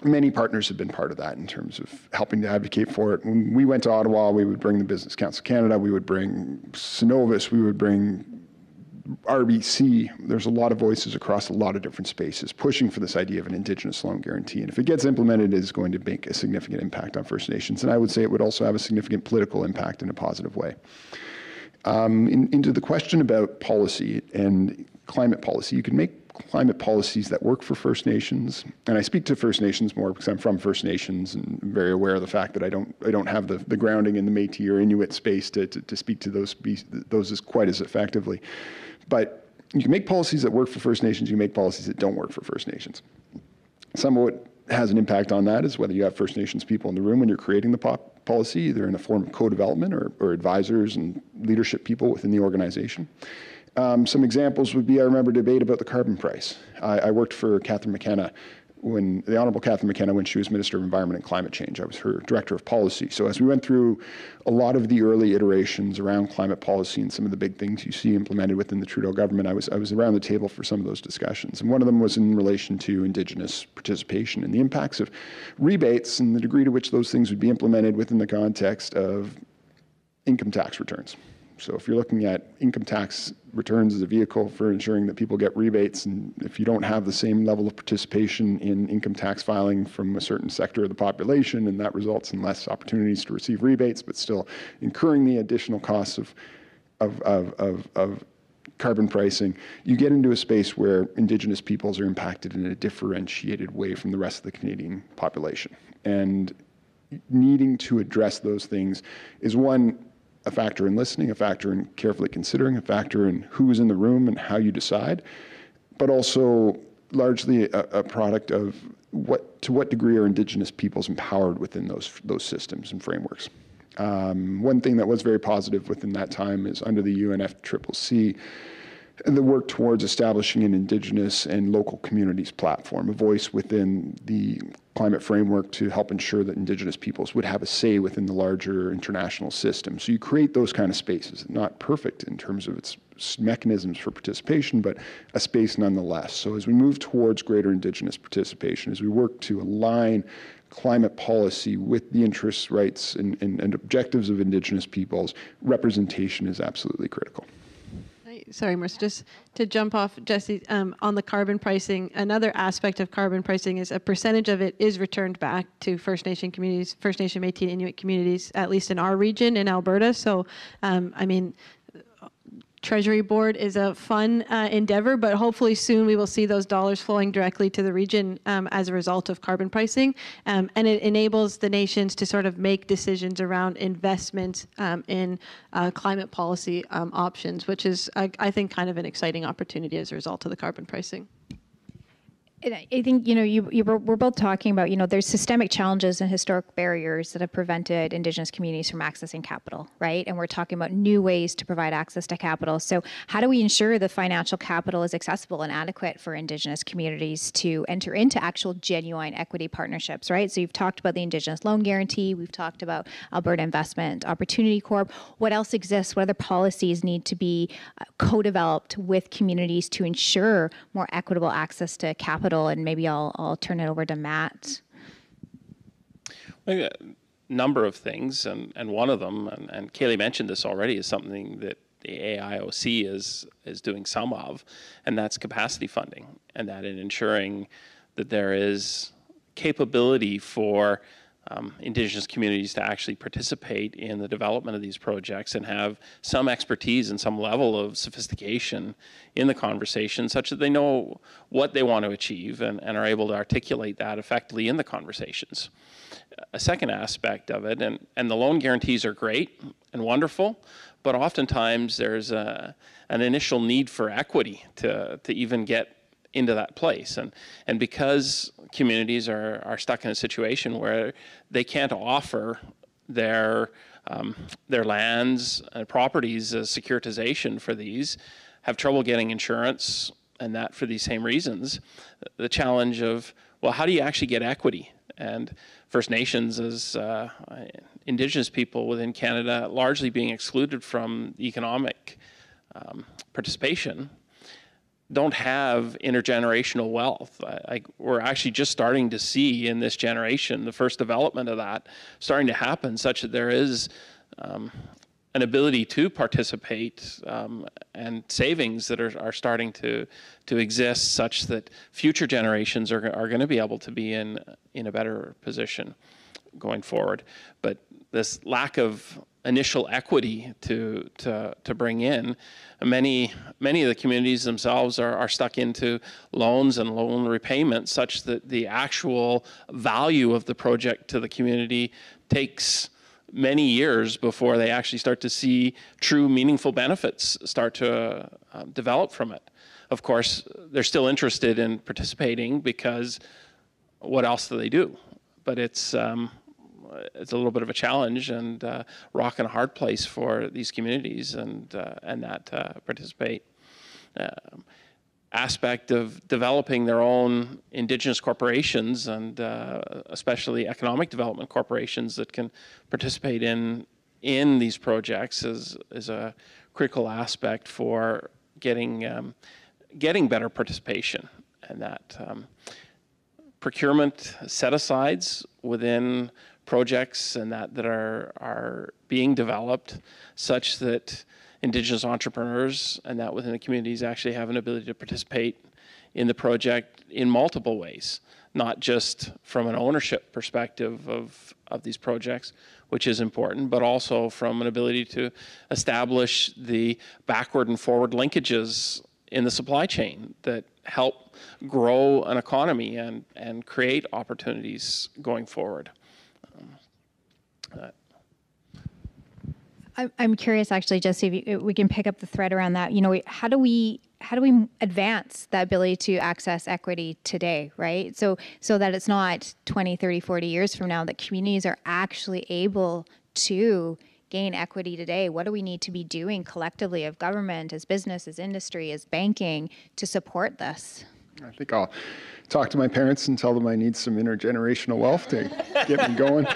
many partners have been part of that in terms of helping to advocate for it. When we went to Ottawa, we would bring the Business Council of Canada, we would bring Synovus, we would bring RBC. There's a lot of voices across a lot of different spaces pushing for this idea of an Indigenous loan guarantee. And if it gets implemented, it is going to make a significant impact on First Nations. And I would say it would also have a significant political impact in a positive way. Into the question about policy and climate policy, you can make climate policies that work for First Nations. And I speak to First Nations more because I'm from First Nations and I'm very aware of the fact that I don't have the grounding in the Métis or Inuit space to speak to those as quite as effectively. But you can make policies that work for First Nations, you can make policies that don't work for First Nations. Some of what has an impact on that is whether you have First Nations people in the room when you're creating the policy, either in the form of co-development or advisors and leadership people within the organization. Some examples would be, I remember a debate about the carbon price. I worked for Catherine McKenna when the Honourable Catherine McKenna, when she was Minister of Environment and Climate Change. I was her Director of Policy. So as we went through a lot of the early iterations around climate policy and some of the big things you see implemented within the Trudeau government, I was around the table for some of those discussions. And one of them was in relation to Indigenous participation and the impacts of rebates and the degree to which those things would be implemented within the context of income tax returns. So if you're looking at income tax returns as a vehicle for ensuring that people get rebates, and if you don't have the same level of participation in income tax filing from a certain sector of the population, and that results in less opportunities to receive rebates, but still incurring the additional costs of carbon pricing, you get into a space where Indigenous peoples are impacted in a differentiated way from the rest of the Canadian population. And needing to address those things is one, a factor in listening, a factor in carefully considering, a factor in who's in the room and how you decide, but also largely a product of to what degree are Indigenous peoples empowered within those systems and frameworks. One thing that was very positive within that time is under the UNFCCC, the work towards establishing an Indigenous and local communities platform, a voice within the climate framework to help ensure that Indigenous peoples would have a say within the larger international system. So you create those kind of spaces, not perfect in terms of its mechanisms for participation, but a space nonetheless. So as we move towards greater Indigenous participation, as we work to align climate policy with the interests, rights, and objectives of Indigenous peoples, representation is absolutely critical. Sorry, Marissa, just to jump off, Jesse, on the carbon pricing, another aspect of carbon pricing is a percentage of it is returned back to First Nation communities, First Nation, Métis, and Inuit communities, at least in our region in Alberta. So, I mean, Treasury Board is a fun endeavor, but hopefully soon we will see those dollars flowing directly to the region as a result of carbon pricing. And it enables the nations to sort of make decisions around investment in climate policy options, which is, I think, kind of an exciting opportunity as a result of the carbon pricing. I think, we're both talking about, there's systemic challenges and historic barriers that have prevented Indigenous communities from accessing capital, right? And we're talking about new ways to provide access to capital. So how do we ensure the financial capital is accessible and adequate for Indigenous communities to enter into actual genuine equity partnerships, right? So you've talked about the Indigenous Loan Guarantee. We've talked about Alberta Investment Opportunity Corp. What else exists? What other policies need to be co-developed with communities to ensure more equitable access to capital? And maybe I'll turn it over to Matt. Well, a number of things, and one of them, and Kayli mentioned this already, is something that the AIOC is doing some of, and that's capacity funding, and that in ensuring that there is capability for Indigenous communities to actually participate in the development of these projects and have some expertise and some level of sophistication in the conversation such that they know what they want to achieve and are able to articulate that effectively in the conversations. A second aspect of it, and the loan guarantees are great and wonderful, but oftentimes there's an initial need for equity to even get into that place. And because communities are stuck in a situation where they can't offer their lands and properties as securitization for these, have trouble getting insurance, and that for these same reasons, the challenge of, well, how do you actually get equity? And First Nations as Indigenous people within Canada largely being excluded from economic participation, don't have intergenerational wealth. We're actually just starting to see in this generation the first development of that starting to happen, such that there is an ability to participate and savings that are starting to exist, such that future generations are going to be able to be in a better position going forward. But this lack of initial equity to bring in, many of the communities themselves are stuck into loans and loan repayments, such that the actual value of the project to the community takes many years before they actually start to see true meaningful benefits start to develop from it. Of course, they're still interested in participating because what else do they do? But it's a little bit of a challenge and rock and a hard place for these communities and that participate. aspect of developing their own Indigenous corporations, and especially economic development corporations that can participate in these projects is a critical aspect for getting better participation. And that procurement set-asides within projects and that are being developed such that Indigenous entrepreneurs and that within the communities actually have an ability to participate in the project in multiple ways, not just from an ownership perspective of these projects, which is important, but also from an ability to establish the backward and forward linkages in the supply chain that help grow an economy and create opportunities going forward. I'm curious, actually, Jesse, if we can pick up the thread around that. You know, how do we advance the ability to access equity today, right? So that it's not 20, 30, 40 years from now that communities are actually able to gain equity today. What do we need to be doing collectively, of government, as business, as industry, as banking, to support this? I think I'll talk to my parents and tell them I need some intergenerational wealth to get me going.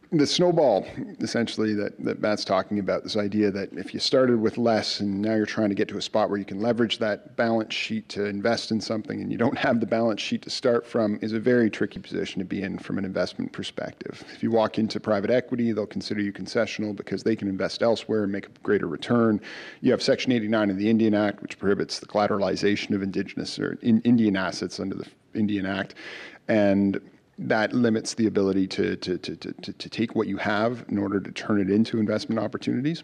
The snowball, essentially, that Matt's talking about, this idea that if you started with less and now you're trying to get to a spot where you can leverage that balance sheet to invest in something and you don't have the balance sheet to start from, is a very tricky position to be in from an investment perspective. If you walk into private equity, they'll consider you concessional because they can invest elsewhere and make a greater return. You have Section 89 of the Indian Act, which prohibits the collateralization of Indigenous or Indian assets under the Indian Act. And that limits the ability to take what you have in order to turn it into investment opportunities.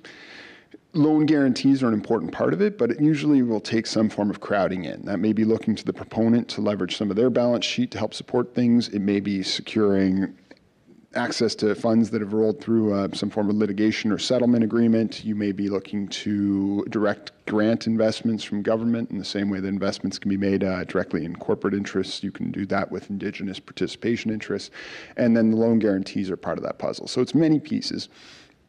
Loan guarantees are an important part of it, but it usually will take some form of crowding in. That may be looking to the proponent to leverage some of their balance sheet to help support things. It may be securing access to funds that have rolled through some form of litigation or settlement agreement. You may be looking to direct grant investments from government in the same way that investments can be made directly in corporate interests. You can do that with Indigenous participation interests. And then the loan guarantees are part of that puzzle. So it's many pieces.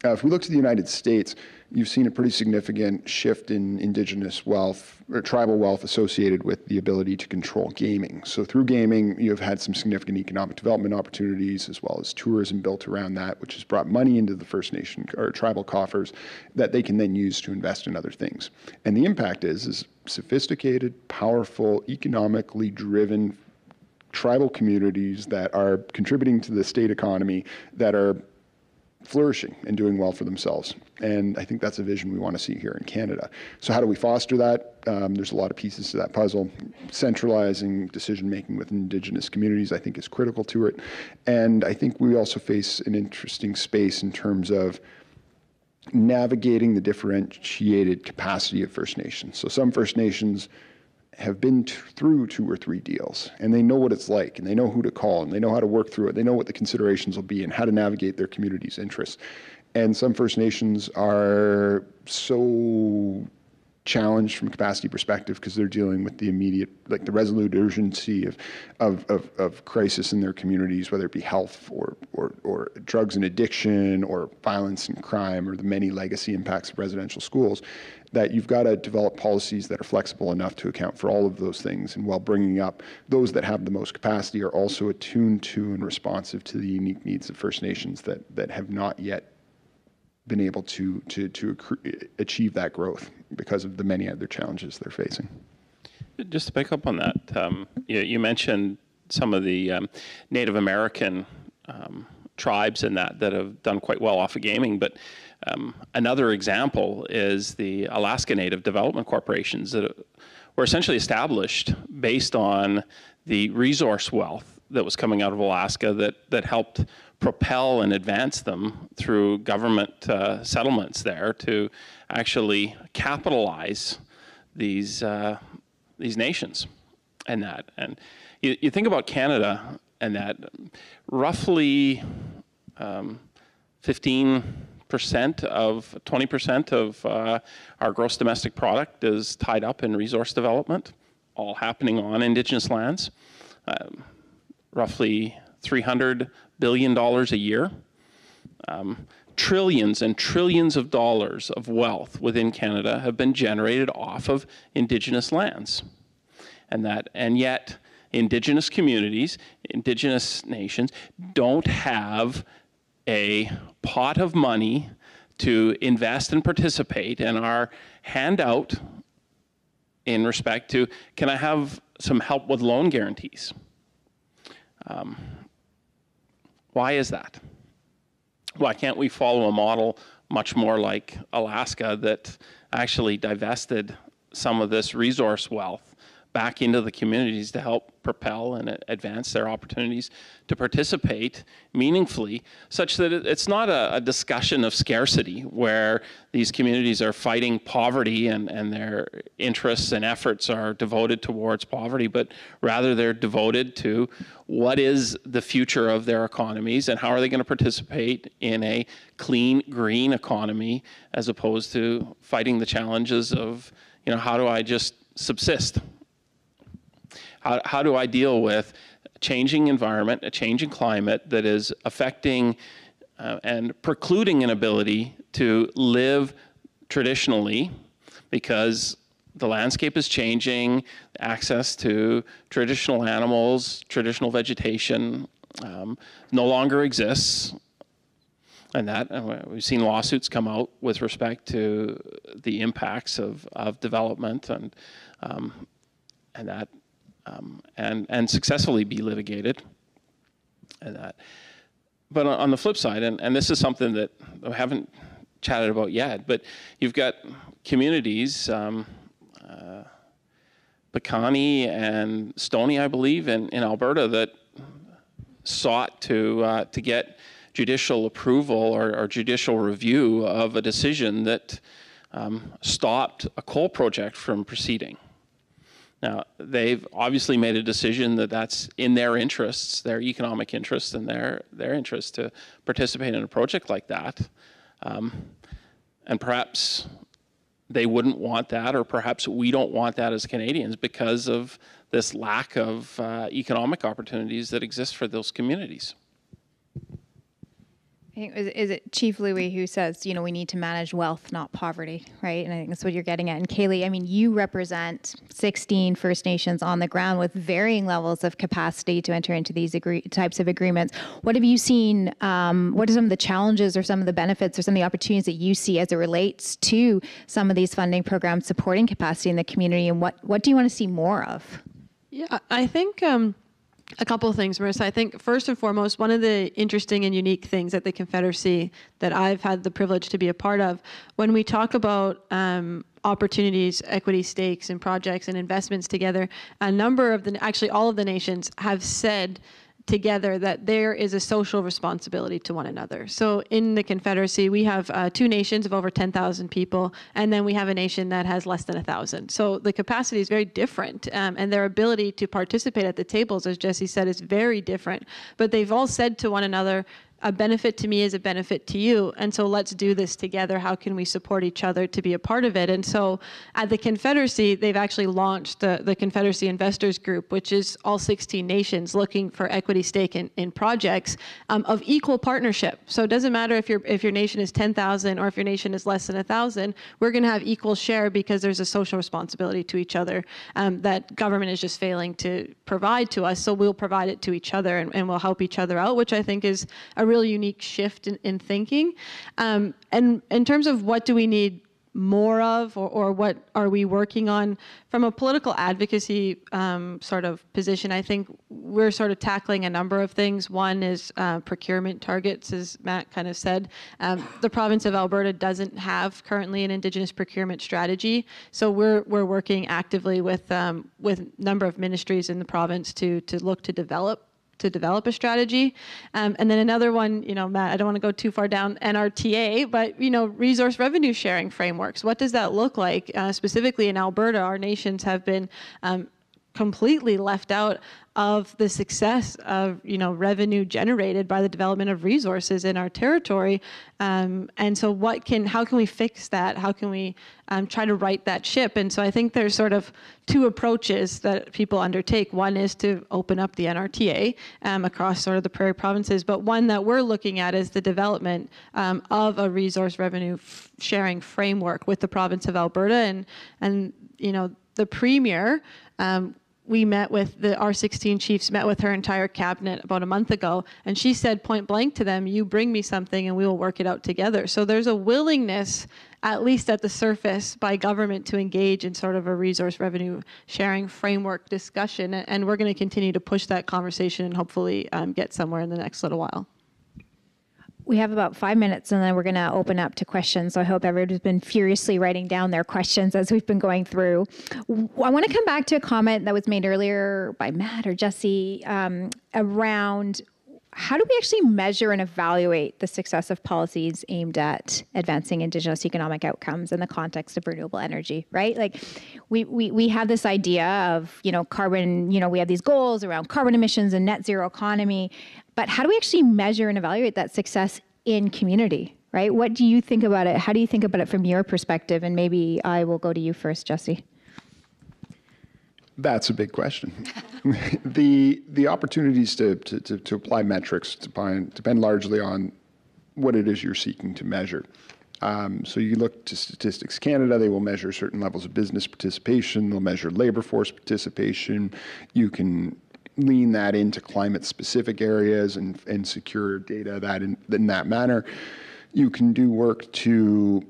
If we look to the United States, you've seen a pretty significant shift in Indigenous wealth or tribal wealth associated with the ability to control gaming. So through gaming, you've had some significant economic development opportunities as well as tourism built around that, which has brought money into the First Nation or tribal coffers that they can then use to invest in other things. And the impact is sophisticated, powerful, economically driven tribal communities that are contributing to the state economy, that are flourishing and doing well for themselves. And I think that's a vision we want to see here in Canada. So how do we foster that? There's a lot of pieces to that puzzle. Centralizing decision-making with Indigenous communities, I think, is critical to it. And I think we also face an interesting space in terms of navigating the differentiated capacity of First Nations. So some First Nations have been through 2 or 3 deals, and they know what it's like, and they know who to call, and they know how to work through it. They know what the considerations will be and how to navigate their community's interests. And some First Nations are so challenged from a capacity perspective because they're dealing with the immediate, like the resolute urgency of crisis in their communities, whether it be health or drugs and addiction or violence and crime or the many legacy impacts of residential schools, that you've got to develop policies that are flexible enough to account for all of those things, and while bringing up those that have the most capacity are also attuned to and responsive to the unique needs of First Nations that have not yet been able to achieve that growth because of the many other challenges they're facing. Just to pick up on that, you mentioned some of the Native American tribes and that have done quite well off of gaming, but another example is the Alaska Native Development Corporations that were essentially established based on the resource wealth that was coming out of Alaska that helped propel and advance them through government settlements there to actually capitalize these nations and that. And you think about Canada and that roughly 20% of our gross domestic product is tied up in resource development, all happening on Indigenous lands. Roughly $300 billion a year Trillions and trillions of dollars of wealth within Canada have been generated off of Indigenous lands. And yet, Indigenous communities, Indigenous nations, don't have a pot of money to invest and participate, and are handout in respect to, can I have some help with loan guarantees? Why is that? Why can't we follow a model much more like Alaska that actually divested some of this resource wealth back into the communities to help propel and advance their opportunities to participate meaningfully, such that it's not a discussion of scarcity where these communities are fighting poverty and their interests and efforts are devoted towards poverty, but rather they're devoted to what is the future of their economies and how are they going to participate in a clean, green economy, as opposed to fighting the challenges of, how do I just subsist? How do I deal with a changing environment, a changing climate that is affecting and precluding an ability to live traditionally because the landscape is changing, access to traditional animals, traditional vegetation no longer exists. And we've seen lawsuits come out with respect to the impacts of development and successfully be litigated. But on the flip side, and this is something that we haven't chatted about yet, but you've got communities, Piikani and Stoney, I believe, in Alberta, that sought to get judicial approval or judicial review of a decision that stopped a coal project from proceeding. Now, they've obviously made a decision that that's in their interests, their economic interests and their interests to participate in a project like that. And perhaps they wouldn't want that, or perhaps we don't want that as Canadians because of this lack of economic opportunities that exist for those communities. I think, is it Chief Louis who says, we need to manage wealth, not poverty, right? And I think that's what you're getting at. And Kayli, you represent 16 First Nations on the ground with varying levels of capacity to enter into these types of agreements. What have you seen? What are some of the challenges or some of the benefits or some of the opportunities that you see as it relates to some of these funding programs supporting capacity in the community? And what do you want to see more of? Yeah, I think a couple of things, Marissa. I think first and foremost, one of the interesting and unique things at the Confederacy that I've had the privilege to be a part of, when we talk about opportunities, equity stakes, and projects and investments together, a number of actually all of the nations have said together that there is a social responsibility to one another. So in the Confederacy, we have 2 nations of over 10,000 people, and then we have a nation that has less than 1,000. So the capacity is very different, and their ability to participate at the tables, as Jesse said, is very different. But they've all said to one another, a benefit to me is a benefit to you, and so let's do this together. How can we support each other to be a part of it? And so at the Confederacy, they've actually launched the Confederacy Investors Group, which is all 16 nations looking for equity stake in projects of equal partnership. So it doesn't matter if your nation is 10,000 or if your nation is less than 1,000, we're going to have equal share because there's a social responsibility to each other that government is just failing to provide to us. So we'll provide it to each other and we'll help each other out, which I think is a really unique shift in thinking. And in terms of what do we need more of, or what are we working on from a political advocacy sort of position, I think we're sort of tackling a number of things. One is procurement targets, as Matt kind of said. The province of Alberta doesn't have currently an Indigenous procurement strategy, so we're working actively with a number of ministries in the province to look to develop a strategy. And then another one, Matt, I don't want to go too far down NRTA, but, resource revenue sharing frameworks. What does that look like? Specifically in Alberta, our nations have been completely left out of the success of, revenue generated by the development of resources in our territory. And so how can we fix that? How can we try to right that ship? And so I think there's sort of two approaches that people undertake. One is to open up the NRTA across sort of the prairie provinces, but one that we're looking at is the development of a resource revenue sharing framework with the province of Alberta. And the Premier, we met with our 16 chiefs, met with her entire cabinet about a month ago, and she said point blank to them, you bring me something and we will work it out together. So there's a willingness, at least at the surface, by government to engage in sort of a resource revenue sharing framework discussion, and we're going to continue to push that conversation and hopefully get somewhere in the next little while. We have about 5 minutes, and then we're going to open up to questions. So I hope everybody's been furiously writing down their questions as we've been going through. I want to come back to a comment that was made earlier by Matt or Jesse around how do we actually measure and evaluate the success of policies aimed at advancing Indigenous economic outcomes in the context of renewable energy, right? Like we have this idea of, carbon, we have these goals around carbon emissions and net zero economy, but how do we actually measure and evaluate that success in community, right? What do you think about it? How do you think about it from your perspective? And maybe I will go to you first, Jesse. That's a big question. The opportunities to apply metrics depend largely on what it is you're seeking to measure. So you look to Statistics Canada, they will measure certain levels of business participation, they'll measure labor force participation. You can lean that into climate-specific areas and secure data that in that manner. You can do work to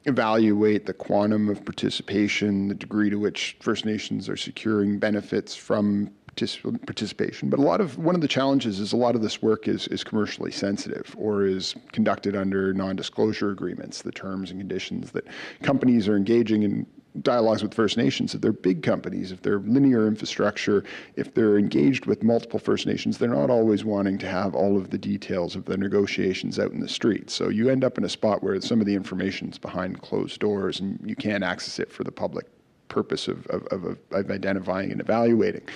evaluate the quantum of participation, the degree to which First Nations are securing benefits from participation. But one of the challenges is a lot of this work is commercially sensitive or is conducted under non-disclosure agreements, the terms and conditions that companies are engaging in dialogues with First Nations. If they're big companies, if they're linear infrastructure, if they're engaged with multiple First Nations, they're not always wanting to have all of the details of the negotiations out in the street. So you end up in a spot where some of the information's behind closed doors and you can't access it for the public purpose of identifying and evaluating.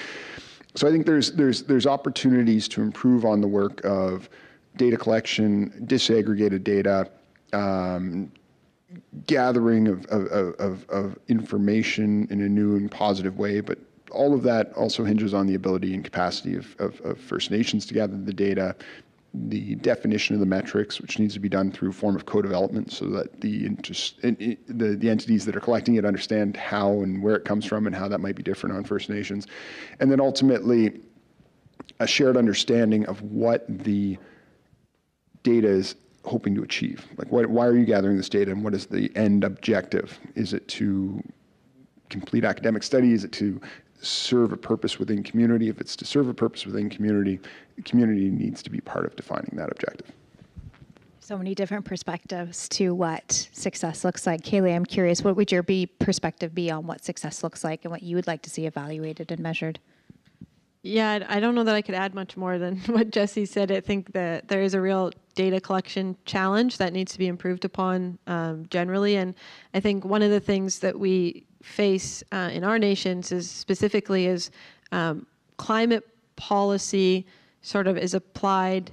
So I think there's opportunities to improve on the work of data collection, disaggregated data, gathering of information in a new and positive way, but all of that also hinges on the ability and capacity of First Nations to gather the data, the definition of the metrics, which needs to be done through a form of co-development so that the entities that are collecting it understand how and where it comes from and how that might be different on First Nations. And then ultimately, a shared understanding of what the data is hoping to achieve. Like, why are you gathering this data and what is the end objective? Is it to complete academic study? Is it to serve a purpose within community? If it's to serve a purpose within community, the community needs to be part of defining that objective. So many different perspectives to what success looks like. Kayli, I'm curious, what would your perspective be on what success looks like and what you would like to see evaluated and measured? Yeah, I don't know that I could add much more than what Jesse said. I think that there is a real data collection challenge that needs to be improved upon generally. And I think one of the things that we face in our nations is specifically is climate policy sort of is applied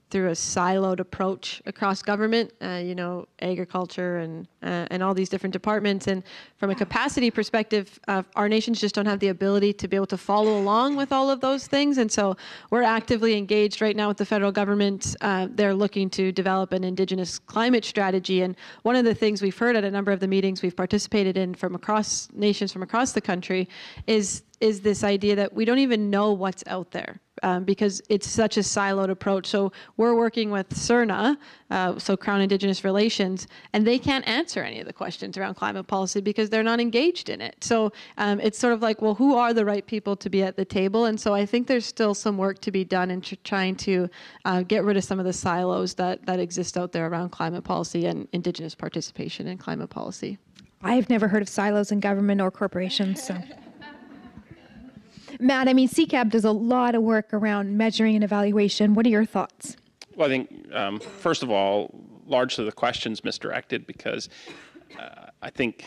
through a siloed approach across government, agriculture and all these different departments. And from a capacity perspective, our nations just don't have the ability to be able to follow along with all of those things. And so we're actively engaged right now with the federal government. They're looking to develop an Indigenous climate strategy. And one of the things we've heard at a number of the meetings we've participated in from across nations from across the country is this idea that we don't even know what's out there. Because it's such a siloed approach. So we're working with CIRNA, so Crown Indigenous Relations, and they can't answer any of the questions around climate policy because they're not engaged in it. So it's sort of like, well, who are the right people to be at the table? And so I think there's still some work to be done in trying to get rid of some of the silos that exist out there around climate policy and Indigenous participation in climate policy. I've never heard of silos in government or corporations, so... Matt, CCAB does a lot of work around measuring and evaluation. What are your thoughts? Well, I think, first of all, largely the question's misdirected because I think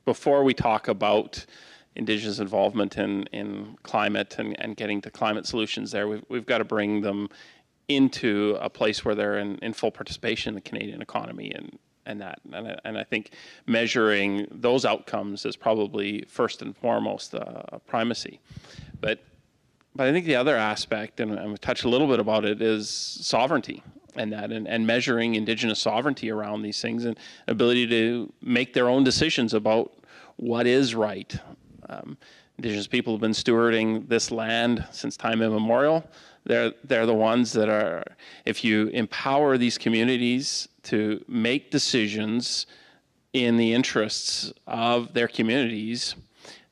before we talk about Indigenous involvement in climate and getting to climate solutions there. We've got to bring them into a place where they're in full participation in the Canadian economy and I think measuring those outcomes is probably first and foremost a primacy. But I think the other aspect, and we've touched a little bit about it, is sovereignty and measuring Indigenous sovereignty around these things and ability to make their own decisions about what is right. Indigenous people have been stewarding this land since time immemorial. They're the ones that are, if you empower these communities to make decisions in the interests of their communities,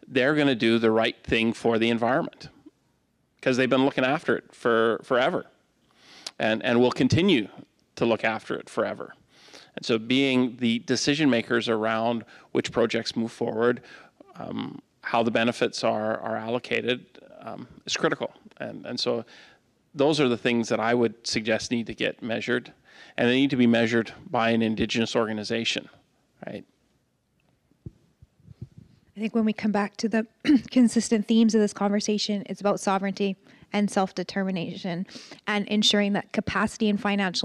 they're going to do the right thing for the environment because they've been looking after it forever and will continue to look after it forever. And so being the decision makers around which projects move forward, how the benefits are allocated is critical. And so those are the things that I would suggest need to get measured, and they need to be measured by an Indigenous organization, right? I think when we come back to the consistent themes of this conversation, it's about sovereignty and self-determination and ensuring that capacity and there's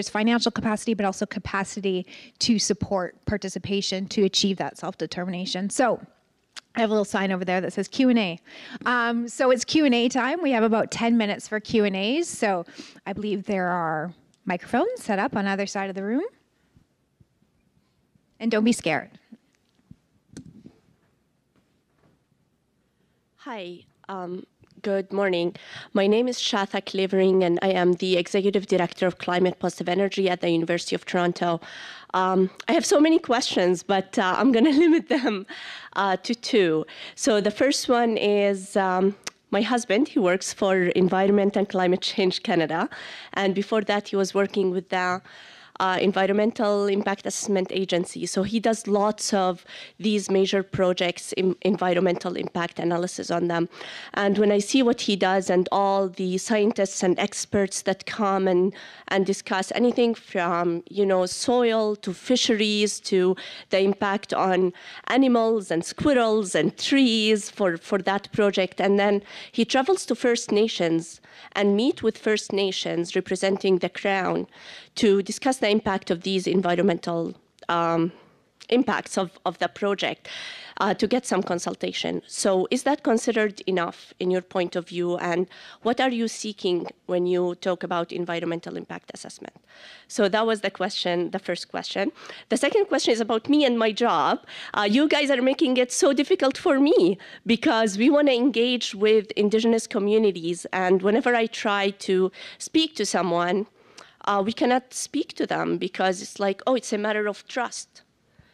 financial capacity, but also capacity to support participation to achieve that self-determination. So I have a little sign over there that says Q&A. So it's Q&A time. We have about 10 minutes for Q&As. So I believe there are microphones set up on either side of the room. And don't be scared. Hi, good morning. My name is Shatha Clavering, and I am the Executive Director of Climate Positive Energy at the University of Toronto. I have so many questions, but I'm going to limit them to two. So the first one is my husband. He works for Environment and Climate Change Canada, and before that he was working with the Environmental Impact Assessment Agency. So he does lots of these major projects, environmental impact analysis on them. And when I see what he does and all the scientists and experts that come and discuss anything from, soil to fisheries to the impact on animals and squirrels and trees for that project. And then he travels to First Nations and meet with First Nations representing the Crown to discuss the impact of these environmental impacts of the project to get some consultation. So is that considered enough in your point of view? And what are you seeking when you talk about environmental impact assessment? So that was the question, the first question. The second question is about me and my job. You guys are making it so difficult for me because we want to engage with Indigenous communities. And whenever I try to speak to someone, we cannot speak to them because it's like, oh, it's a matter of trust.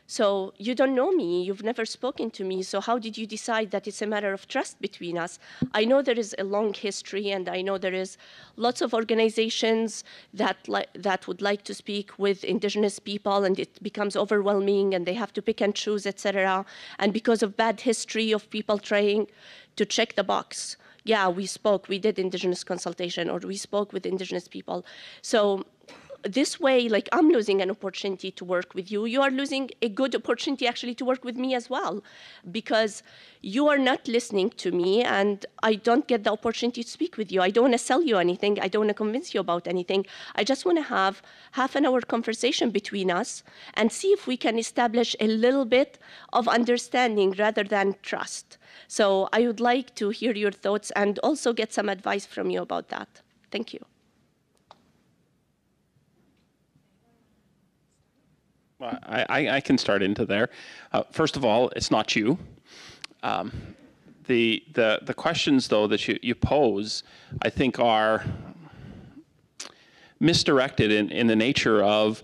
So you don't know me, you've never spoken to me, so how did you decide that it's a matter of trust between us? I know there is a long history, and I know there is lots of organizations that would like to speak with Indigenous people, and it becomes overwhelming, and they have to pick and choose, etc. And because of bad history of people trying to check the box, yeah, we did Indigenous consultation, or we spoke with Indigenous people. So this way, like, I'm losing an opportunity to work with you. You are losing a good opportunity actually to work with me as well, because you are not listening to me and I don't get the opportunity to speak with you. I don't want to sell you anything. I don't want to convince you about anything. I just want to have half an hour conversation between us and see if we can establish a little bit of understanding rather than trust. So I would like to hear your thoughts and also get some advice from you about that. Thank you. I can start into there. First of all, it's not you. The questions, though, that you pose, I think are misdirected in the nature of,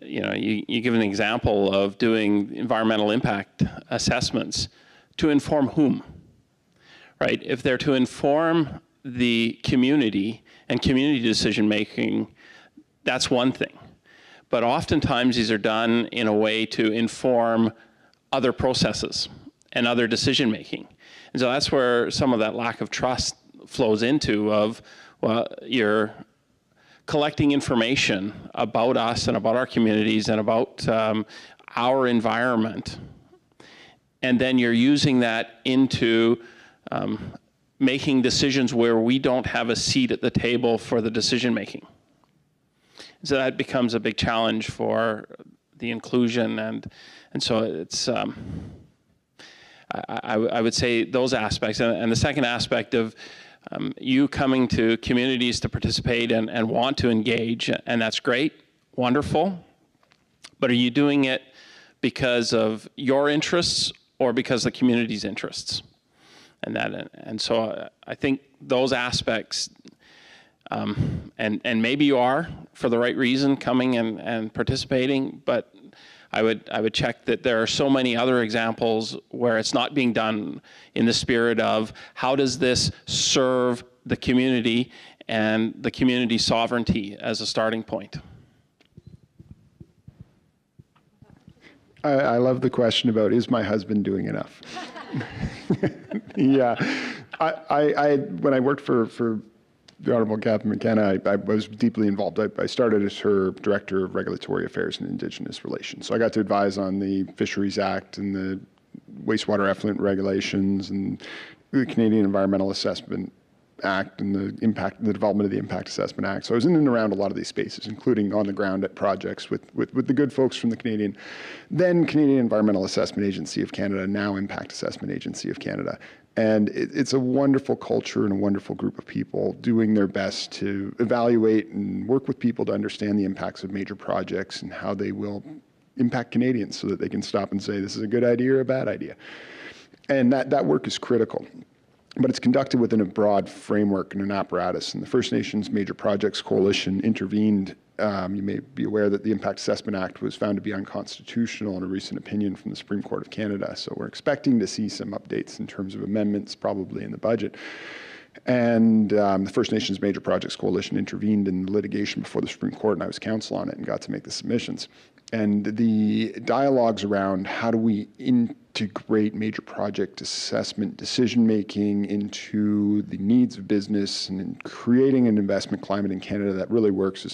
you give an example of doing environmental impact assessments to inform whom, right? If they're to inform the community and community decision making, that's one thing. But oftentimes these are done in a way to inform other processes and other decision making. And so that's where some of that lack of trust flows into of, well, you're collecting information about us and about our communities and about our environment. and then you're using that into making decisions where we don't have a seat at the table for the decision making. So that becomes a big challenge for the inclusion, and so it's I would say those aspects, and the second aspect of you coming to communities to participate and want to engage, and that's great, wonderful, but are you doing it because of your interests or because of the community's interests? And so I think those aspects, and maybe you are for the right reason coming and participating, but I would check that there are so many other examples where it's not being done in the spirit of how does this serve the community and the community sovereignty as a starting point. I love the question about, is my husband doing enough? Yeah, when I worked for the Honourable Captain McKenna, I was deeply involved. I started as her Director of Regulatory Affairs and Indigenous Relations. So I got to advise on the Fisheries Act and the wastewater effluent regulations and the Canadian Environmental Assessment Act and the development of the Impact Assessment Act. So I was in and around a lot of these spaces, including on the ground at projects with the good folks from the Canadian Environmental Assessment Agency of Canada, now Impact Assessment Agency of Canada. And it's a wonderful culture and a wonderful group of people doing their best to evaluate and work with people to understand the impacts of major projects and how they will impact Canadians so that they can stop and say, this is a good idea or a bad idea. And that work is critical. But it's conducted within a broad framework and an apparatus. And the First Nations Major Projects Coalition intervened. You may be aware that the Impact Assessment Act was found to be unconstitutional in a recent opinion from the Supreme Court of Canada. So we're expecting to see some updates in terms of amendments probably in the budget. And the First Nations Major Projects Coalition intervened in litigation before the Supreme Court, and I was counsel on it and got to make the submissions. And the dialogues around how do we integrate major project assessment decision-making into the needs of business and in creating an investment climate in Canada that really works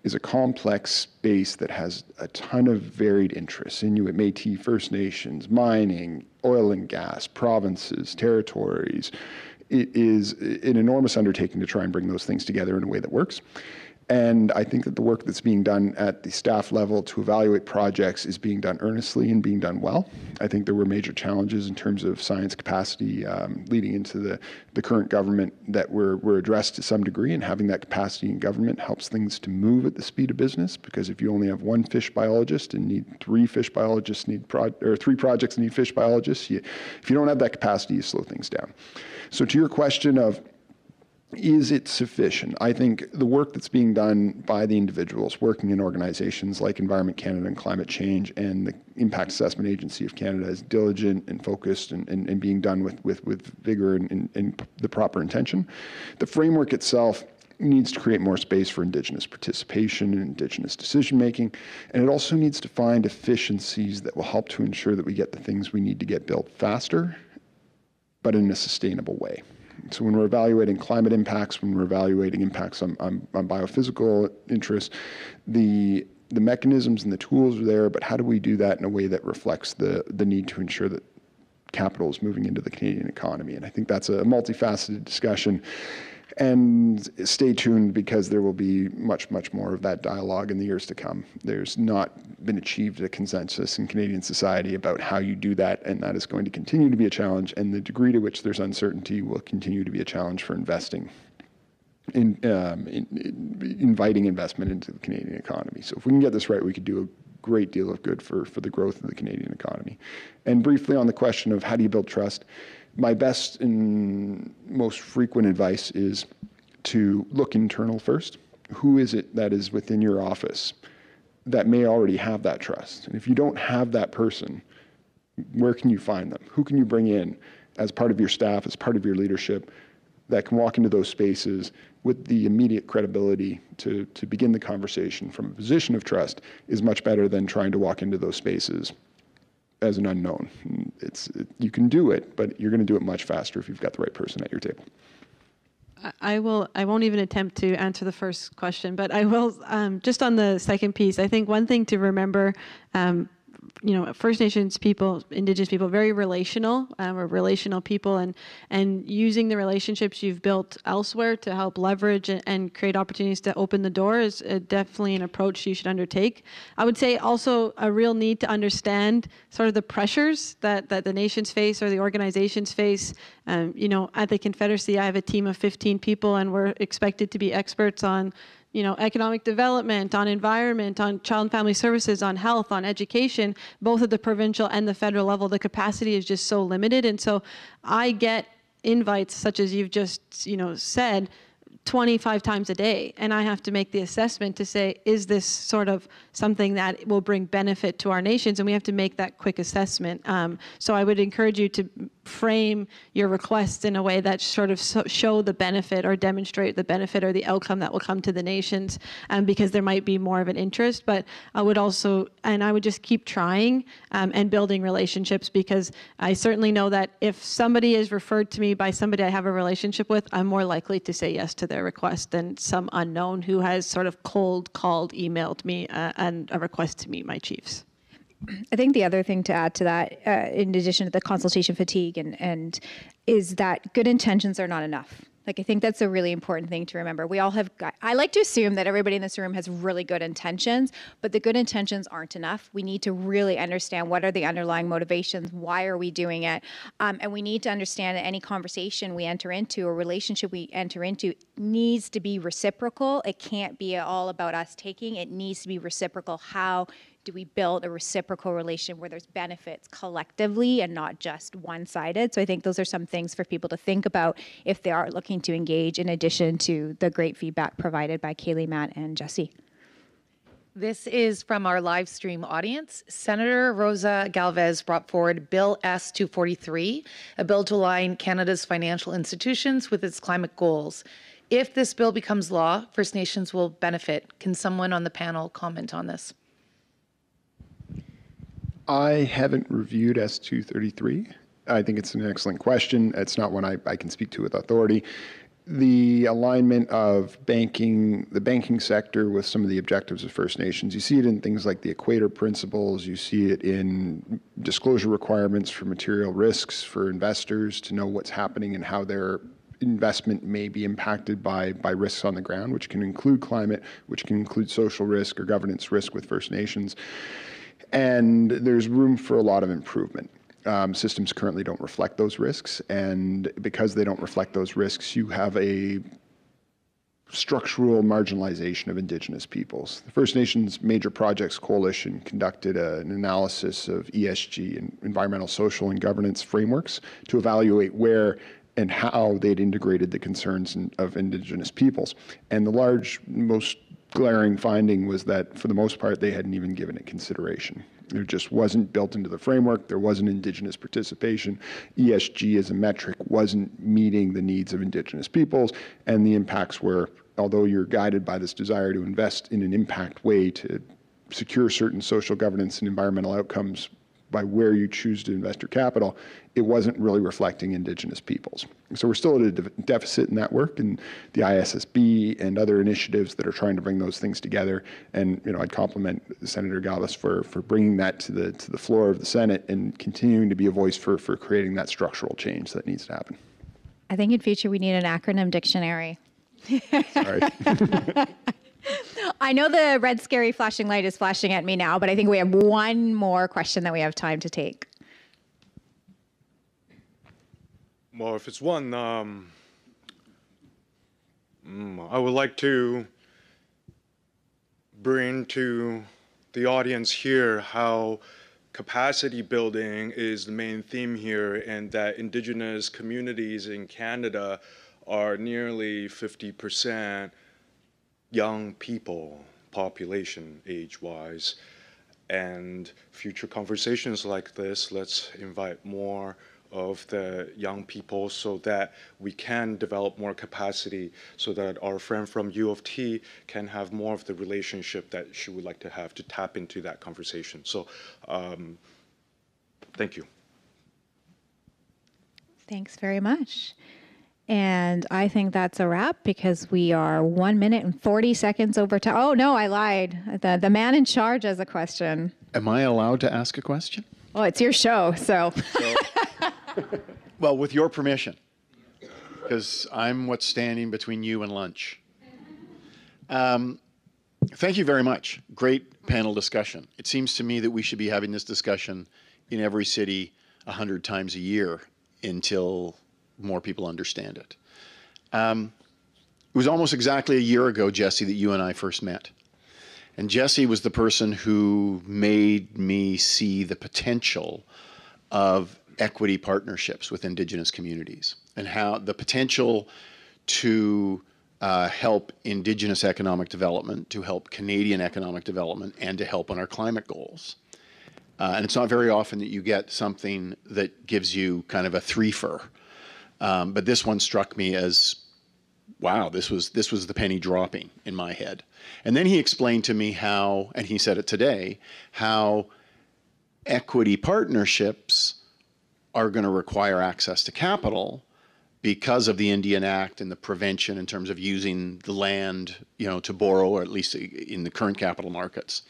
is a complex space that has a ton of varied interests. Inuit, Métis, First Nations, mining, oil and gas, provinces, territories. It is an enormous undertaking to try and bring those things together in a way that works. And I think that the work that's being done at the staff level to evaluate projects is being done earnestly and being done well. I think there were major challenges in terms of science capacity leading into the current government that were addressed to some degree, and having that capacity in government helps things to move at the speed of business, because if you only have one fish biologist and need three fish biologists or three projects need fish biologists, if you don't have that capacity, you slow things down. So to your question of, is it sufficient? I think the work that's being done by the individuals working in organizations like Environment Canada and Climate Change and the Impact Assessment Agency of Canada is diligent and focused and being done with vigor and the proper intention. The framework itself needs to create more space for Indigenous participation and Indigenous decision-making, and it also needs to find efficiencies that will help to ensure that we get the things we need to get built faster, but in a sustainable way. So when we're evaluating climate impacts, when we're evaluating impacts on biophysical interests, the mechanisms and the tools are there, but how do we do that in a way that reflects the need to ensure that capital is moving into the Canadian economy? And I think that's a multifaceted discussion. And stay tuned, because there will be much, much more of that dialogue in the years to come. There's not been achieved a consensus in Canadian society about how you do that, and that is going to continue to be a challenge, and the degree to which there's uncertainty will continue to be a challenge for investing, in inviting investment into the Canadian economy. So if we can get this right, we could do a great deal of good for the growth of the Canadian economy. And briefly on the question of how do you build trust, my best and most frequent advice is to look internal first. Who is it that is within your office that may already have that trust? And if you don't have that person, where can you find them? Who can you bring in as part of your staff, as part of your leadership, that can walk into those spaces with the immediate credibility to begin the conversation from a position of trust is much better than trying to walk into those spaces as an unknown. You can do it, but you're going to do it much faster if you've got the right person at your table. I won't even attempt to answer the first question, but I will, just on the second piece, I think one thing to remember First Nations people, Indigenous people, very relational. We're relational people, and using the relationships you've built elsewhere to help leverage and create opportunities to open the door is definitely an approach you should undertake. I would say also a real need to understand sort of the pressures that the nations face or the organizations face. At the Confederacy, I have a team of 15 people, and we're expected to be experts on economic development, on environment, on child and family services, on health, on education, both at the provincial and the federal level. The capacity is just so limited. And so I get invites such as you've just, said 25 times a day. And I have to make the assessment to say, is this sort of something that will bring benefit to our nations? And we have to make that quick assessment. So I would encourage you to frame your requests in a way that sort of show the benefit or demonstrate the benefit or the outcome that will come to the nations, because there might be more of an interest. But I would just keep trying and building relationships, because I certainly know that if somebody is referred to me by somebody I have a relationship with, I'm more likely to say yes to their request than some unknown who has sort of cold called, emailed me and a request to meet my chiefs. I think the other thing to add to that, in addition to the consultation fatigue, and is that good intentions are not enough. Like, I think that's a really important thing to remember. We all have, I like to assume that everybody in this room has really good intentions, but the good intentions aren't enough. We need to really understand what are the underlying motivations, why are we doing it, and we need to understand that any conversation we enter into, or relationship we enter into, needs to be reciprocal. It can't be all about us taking. It needs to be reciprocal. How do we build a reciprocal relation where there's benefits collectively and not just one-sided? So I think those are some things for people to think about if they are looking to engage, in addition to the great feedback provided by Kayli, Matt, and Jesse. This is from our live stream audience. Senator Rosa Galvez brought forward Bill S-243, a bill to align Canada's financial institutions with its climate goals. If this bill becomes law, First Nations will benefit. Can someone on the panel comment on this? I haven't reviewed S-233. I think it's an excellent question. It's not one I can speak to with authority. The alignment of the banking sector with some of the objectives of First Nations, you see it in things like the Equator Principles, you see it in disclosure requirements for material risks for investors to know what's happening and how their investment may be impacted by risks on the ground, which can include climate, which can include social risk or governance risk with First Nations. And there's room for a lot of improvement. Systems currently don't reflect those risks, and because they don't reflect those risks, you have a structural marginalization of Indigenous peoples. The First Nations Major Projects Coalition conducted an analysis of ESG, and environmental, social, and governance frameworks, to evaluate where and how they'd integrated the concerns of Indigenous peoples. And the most glaring finding was that, for the most part, they hadn't even given it consideration. It just wasn't built into the framework. There wasn't Indigenous participation. ESG as a metric wasn't meeting the needs of Indigenous peoples, and the impacts were, although you're guided by this desire to invest in an impact way to secure certain social governance and environmental outcomes by where you choose to invest your capital, it wasn't really reflecting Indigenous peoples. So we're still at a deficit in that work, and the ISSB and other initiatives that are trying to bring those things together. And I'd compliment Senator Galvez for bringing that to the floor of the Senate and continuing to be a voice for creating that structural change that needs to happen. I think in future we need an acronym dictionary. Sorry. I know the red scary flashing light is flashing at me now, but I think we have one more question that we have time to take. Well, if it's one, I would like to bring to the audience here how capacity building is the main theme here, and that Indigenous communities in Canada are nearly 50% young people, population age-wise. And future conversations like this, let's invite more of the young people so that we can develop more capacity, so that our friend from U of T can have more of the relationship that she would like to have to tap into that conversation. So thank you. Thanks very much. And I think that's a wrap because we are 1 minute and 40 seconds over time. Oh, no, I lied. The man in charge has a question. Am I allowed to ask a question? Well, it's your show, so. Well, with your permission, because I'm what's standing between you and lunch. Thank you very much. Great panel discussion. It seems to me that we should be having this discussion in every city 100 times a year until more people understand it. It was almost exactly a year ago, Jesse, that you and I first met. And Jesse was the person who made me see the potential of equity partnerships with Indigenous communities and how the potential to help Indigenous economic development, to help Canadian economic development, and to help on our climate goals. And it's not very often that you get something that gives you kind of a threefer. But this one struck me as, wow, this was the penny dropping in my head. And then he explained to me how, and he said it today, how equity partnerships are going to require access to capital because of the Indian Act and the prevention in terms of using the land, to borrow, or at least in the current capital markets.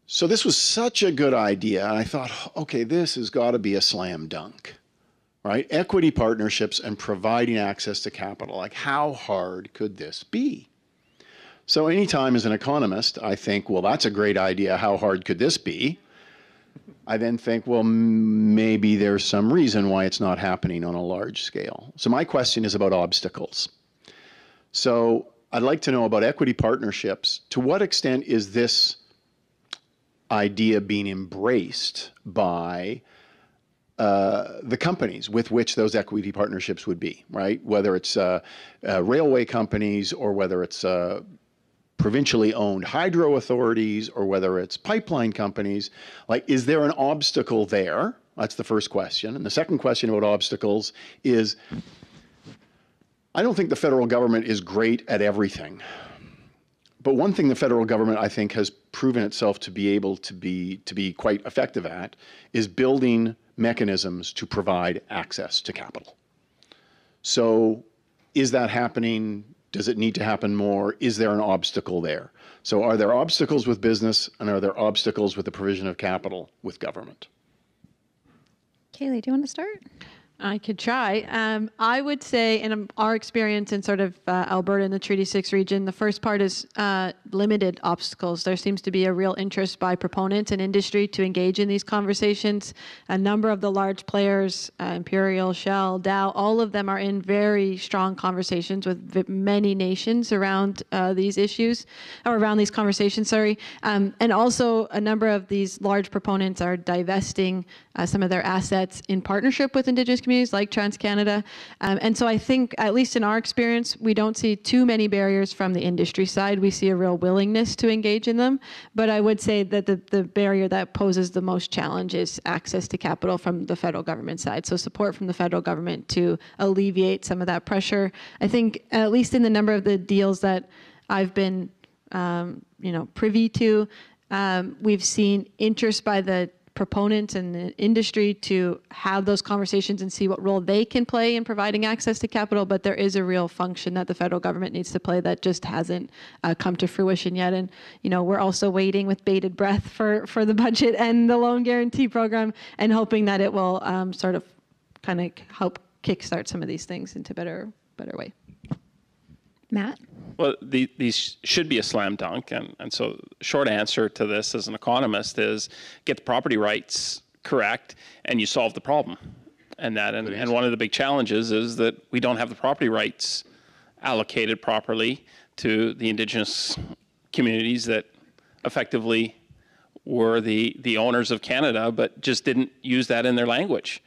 So this was such a good idea. And I thought, okay, this has got to be a slam dunk, right? Equity partnerships and providing access to capital. Like, how hard could this be? So anytime as an economist, I think, well, that's a great idea. How hard could this be? I then think, well, maybe there's some reason why it's not happening on a large scale. So my question is about obstacles. So I'd like to know about equity partnerships. To what extent is this idea being embraced by the companies with which those equity partnerships would be, right? Whether it's railway companies or whether it's provincially owned hydro authorities or whether it's pipeline companies, like, is there an obstacle there? That's the first question. And the second question about obstacles is, I don't think the federal government is great at everything. But one thing the federal government, I think, has proven itself to be able to be quite effective at is building mechanisms to provide access to capital. So is that happening? Does it need to happen more? Is there an obstacle there? So are there obstacles with business, and are there obstacles with the provision of capital with government? Kayli, do you want to start? I could try. I would say, in our experience in sort of Alberta and the Treaty 6 region, the first part is limited obstacles. There seems to be a real interest by proponents and industry to engage in these conversations. A number of the large players, Imperial, Shell, Dow, all of them are in very strong conversations with many nations around these issues, or around these conversations, sorry. And also a number of these large proponents are divesting some of their assets in partnership with Indigenous communities like TransCanada. And so I think, at least in our experience, we don't see too many barriers from the industry side. We see a real willingness to engage in them. But I would say that the barrier that poses the most challenge is access to capital from the federal government side. So support from the federal government to alleviate some of that pressure. I think, at least in the number of the deals that I've been privy to, we've seen interest by the proponents and the industry to have those conversations and see what role they can play in providing access to capital, but there is a real function that the federal government needs to play that just hasn't come to fruition yet. And we're also waiting with bated breath for the budget and the loan guarantee program, and hoping that it will sort of kind of help kickstart some of these things into better way. Matt? Well, these should be a slam dunk. And so short answer to this as an economist is get the property rights correct and you solve the problem. And one of the big challenges is that we don't have the property rights allocated properly to the Indigenous communities that effectively were the owners of Canada, but just didn't use that in their language.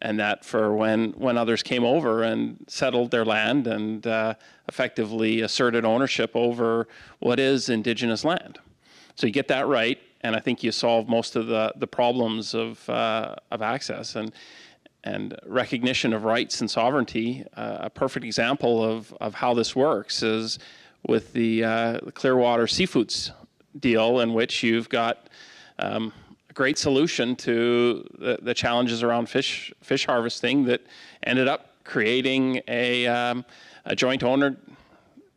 And that for when others came over and settled their land and effectively asserted ownership over what is Indigenous land. So you get that right, and I think you solve most of the problems of access and recognition of rights and sovereignty. A perfect example of how this works is with the Clearwater Seafoods deal, in which you've got great solution to the challenges around fish harvesting that ended up creating a joint owner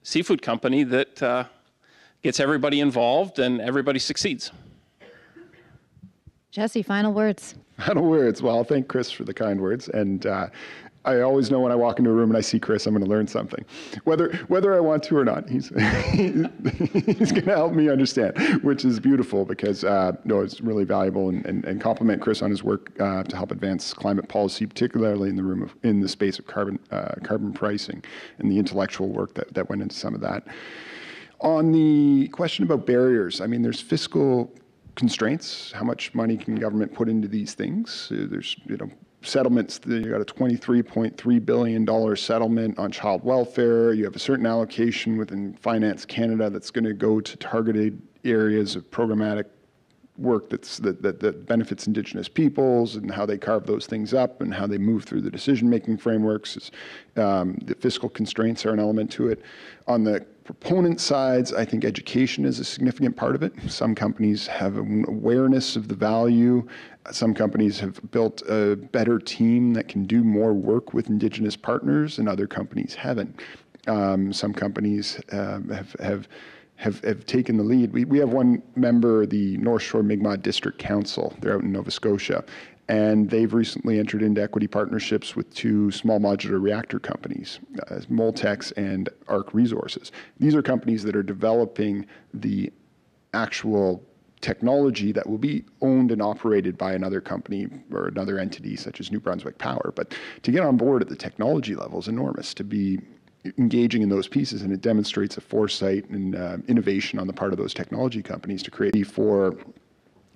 seafood company that gets everybody involved and everybody succeeds. Jesse, final words. Final words. Well, I'll thank Chris for the kind words. And I always know when I walk into a room and I see Chris, I'm going to learn something. Whether I want to or not, he's going to help me understand, which is beautiful because no, it's really valuable and compliment Chris on his work to help advance climate policy, particularly in the space of carbon pricing and the intellectual work that went into some of that. On the question about barriers, I mean, there's fiscal constraints. How much money can government put into these things? There's, settlements. You got a $23.3 billion settlement on child welfare. You have a certain allocation within Finance Canada that's going to go to targeted areas of programmatic work that benefits Indigenous peoples and how they carve those things up and how they move through the decision-making frameworks. The fiscal constraints are an element to it. On the proponent sides, I think education is a significant part of it. Some companies have an awareness of the value. Some companies have built a better team that can do more work with Indigenous partners, and other companies haven't. Some companies have taken the lead. We have one member, the North Shore Mi'kmaq District Council. They're out in Nova Scotia, and they've recently entered into equity partnerships with two small modular reactor companies, Moltex and Arc Resources. These are companies that are developing the actual technology that will be owned and operated by another company or another entity such as New Brunswick Power. But to get on board at the technology level is enormous, to be engaging in those pieces, and it demonstrates a foresight and innovation on the part of those technology companies to create for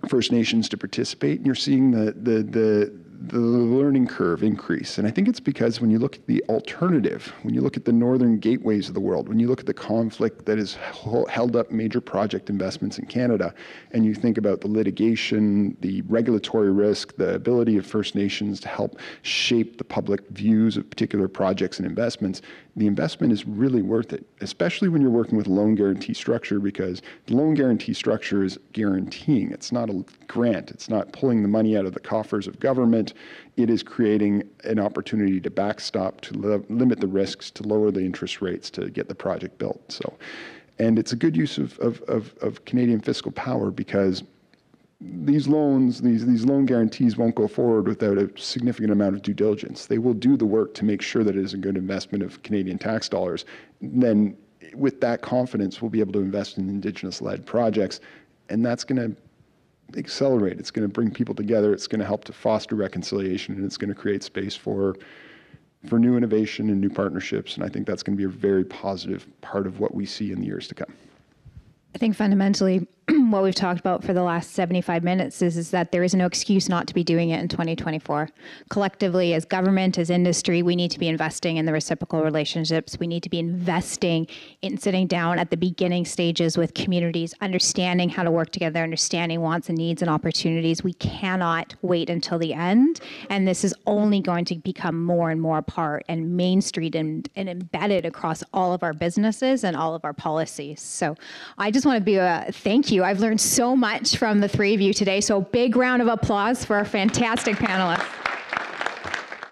First Nations to participate. And you're seeing the learning curve increase. And I think it's because when you look at the alternative, when you look at the northern gateways of the world, when you look at the conflict that has held up major project investments in Canada, and you think about the litigation, the regulatory risk, the ability of First Nations to help shape the public views of particular projects and investments, the investment is really worth it, especially when you're working with a loan guarantee structure, because the loan guarantee structure is guaranteeing. It's not a grant. It's not pulling the money out of the coffers of government. It is creating an opportunity to backstop, to limit the risks, to lower the interest rates, to get the project built. So, and it's a good use of Canadian fiscal power, because these loans, these loan guarantees won't go forward without a significant amount of due diligence. They will do the work to make sure that it is a good investment of Canadian tax dollars. Then with that confidence, we'll be able to invest in Indigenous-led projects, and that's going to accelerate. It's going to bring people together. It's going to help to foster reconciliation, and it's going to create space for new innovation and new partnerships. And I think that's going to be a very positive part of what we see in the years to come. I think fundamentally what we've talked about for the last 75 minutes is that there is no excuse not to be doing it in 2024. Collectively, as government, as industry, we need to be investing in the reciprocal relationships. We need to be investing in sitting down at the beginning stages with communities, understanding how to work together, understanding wants and needs and opportunities. We cannot wait until the end. And this is only going to become more and more a part and Main Street and embedded across all of our businesses and all of our policies. So I just want to be a thank you. I've learned so much from the three of you today. So big round of applause for our fantastic panelists.